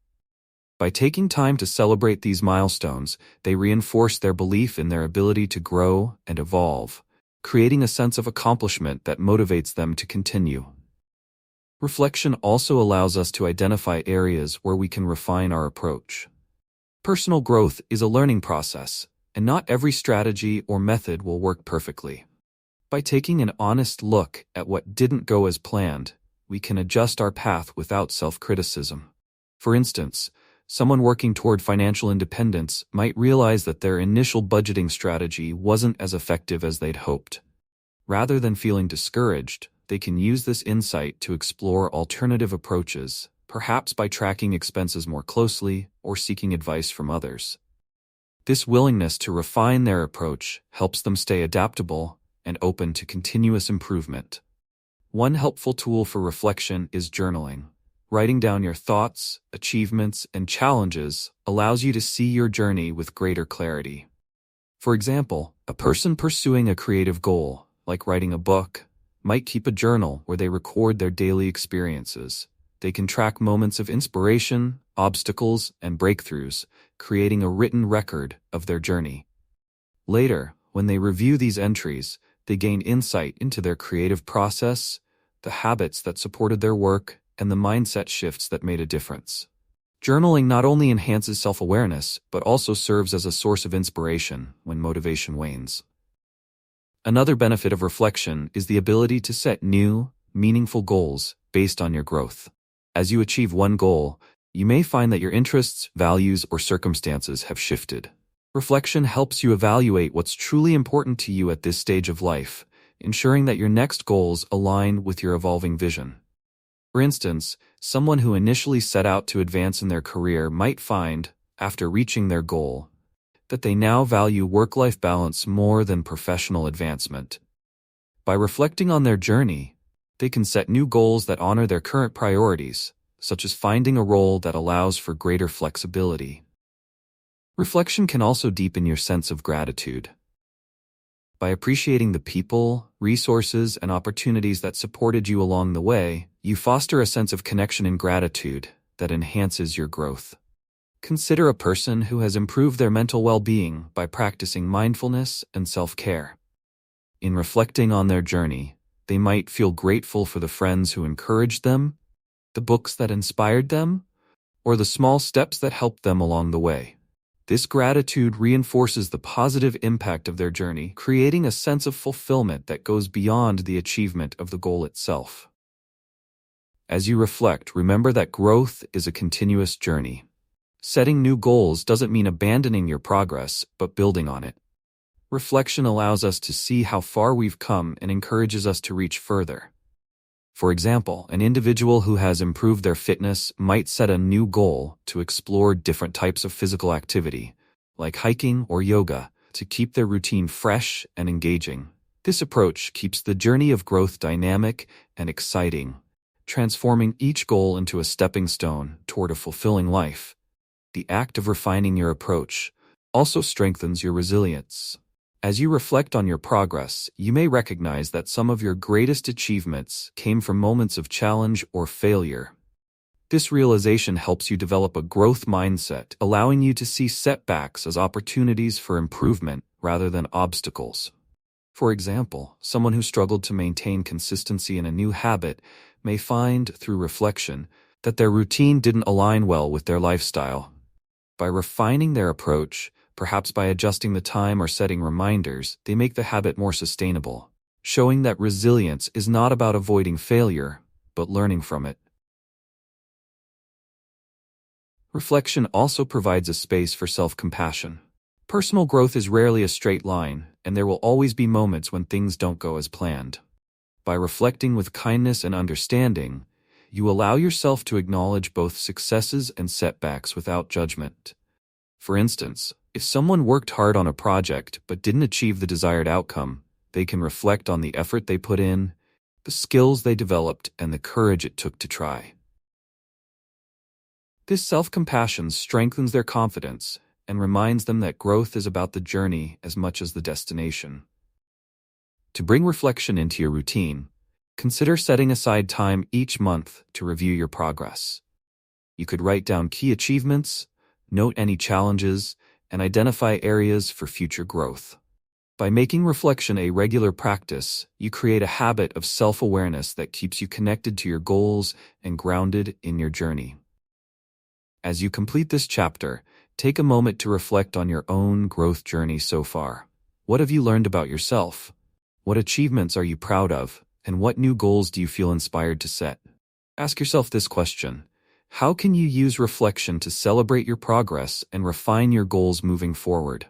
By taking time to celebrate these milestones, they reinforce their belief in their ability to grow and evolve, creating a sense of accomplishment that motivates them to continue. Reflection also allows us to identify areas where we can refine our approach. Personal growth is a learning process, and not every strategy or method will work perfectly. By taking an honest look at what didn't go as planned, we can adjust our path without self-criticism. For instance, someone working toward financial independence might realize that their initial budgeting strategy wasn't as effective as they'd hoped. Rather than feeling discouraged, they can use this insight to explore alternative approaches, perhaps by tracking expenses more closely or seeking advice from others. This willingness to refine their approach helps them stay adaptable and open to continuous improvement. One helpful tool for reflection is journaling. Writing down your thoughts, achievements, and challenges allows you to see your journey with greater clarity. For example, a person pursuing a creative goal, like writing a book, might keep a journal where they record their daily experiences. They can track moments of inspiration, obstacles, and breakthroughs, creating a written record of their journey. Later, when they review these entries, they gain insight into their creative process, the habits that supported their work, and the mindset shifts that made a difference. Journaling not only enhances self-awareness, but also serves as a source of inspiration when motivation wanes. Another benefit of reflection is the ability to set new, meaningful goals based on your growth. As you achieve one goal, you may find that your interests, values, or circumstances have shifted. Reflection helps you evaluate what's truly important to you at this stage of life, ensuring that your next goals align with your evolving vision. For instance, someone who initially set out to advance in their career might find, after reaching their goal, that they now value work-life balance more than professional advancement. By reflecting on their journey, they can set new goals that honor their current priorities, such as finding a role that allows for greater flexibility. Reflection can also deepen your sense of gratitude. By appreciating the people, resources, and opportunities that supported you along the way, you foster a sense of connection and gratitude that enhances your growth. Consider a person who has improved their mental well-being by practicing mindfulness and self-care. In reflecting on their journey, they might feel grateful for the friends who encouraged them, the books that inspired them, or the small steps that helped them along the way. This gratitude reinforces the positive impact of their journey, creating a sense of fulfillment that goes beyond the achievement of the goal itself. As you reflect, remember that growth is a continuous journey. Setting new goals doesn't mean abandoning your progress, but building on it. Reflection allows us to see how far we've come and encourages us to reach further. For example, an individual who has improved their fitness might set a new goal to explore different types of physical activity, like hiking or yoga, to keep their routine fresh and engaging. This approach keeps the journey of growth dynamic and exciting, transforming each goal into a stepping stone toward a fulfilling life. The act of refining your approach also strengthens your resilience. As you reflect on your progress, you may recognize that some of your greatest achievements came from moments of challenge or failure. This realization helps you develop a growth mindset, allowing you to see setbacks as opportunities for improvement rather than obstacles. For example, someone who struggled to maintain consistency in a new habit may find, through reflection, that their routine didn't align well with their lifestyle. By refining their approach, perhaps by adjusting the time or setting reminders, they make the habit more sustainable, showing that resilience is not about avoiding failure, but learning from it. Reflection also provides a space for self-compassion. Personal growth is rarely a straight line, and there will always be moments when things don't go as planned. By reflecting with kindness and understanding, you allow yourself to acknowledge both successes and setbacks without judgment. For instance, if someone worked hard on a project but didn't achieve the desired outcome, they can reflect on the effort they put in, the skills they developed, and the courage it took to try. This self-compassion strengthens their confidence and reminds them that growth is about the journey as much as the destination. To bring reflection into your routine, consider setting aside time each month to review your progress. You could write down key achievements, note any challenges, and identify areas for future growth. By making reflection a regular practice, you create a habit of self-awareness that keeps you connected to your goals and grounded in your journey. As you complete this chapter, take a moment to reflect on your own growth journey so far. What have you learned about yourself? What achievements are you proud of? And what new goals do you feel inspired to set? Ask yourself this question: how can you use reflection to celebrate your progress and refine your goals moving forward?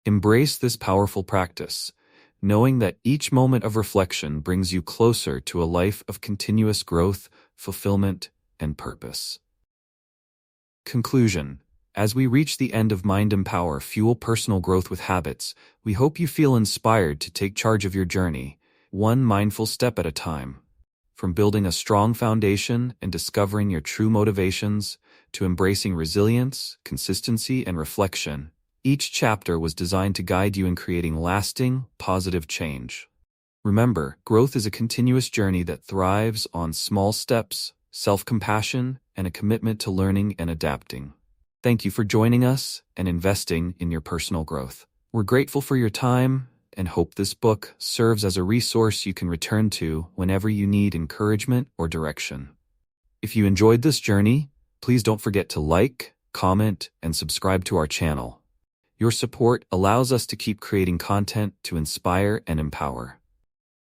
Embrace this powerful practice, knowing that each moment of reflection brings you closer to a life of continuous growth, fulfillment, and purpose. Conclusion: as we reach the end of Mind and Power, Fuel Personal Growth with Habits, we hope you feel inspired to take charge of your journey, one mindful step at a time. From building a strong foundation and discovering your true motivations, to embracing resilience, consistency, and reflection, each chapter was designed to guide you in creating lasting, positive change. Remember, growth is a continuous journey that thrives on small steps, self-compassion, and a commitment to learning and adapting. Thank you for joining us and investing in your personal growth. We're grateful for your time and hope this book serves as a resource you can return to whenever you need encouragement or direction. If you enjoyed this journey, please don't forget to like, comment, and subscribe to our channel. Your support allows us to keep creating content to inspire and empower.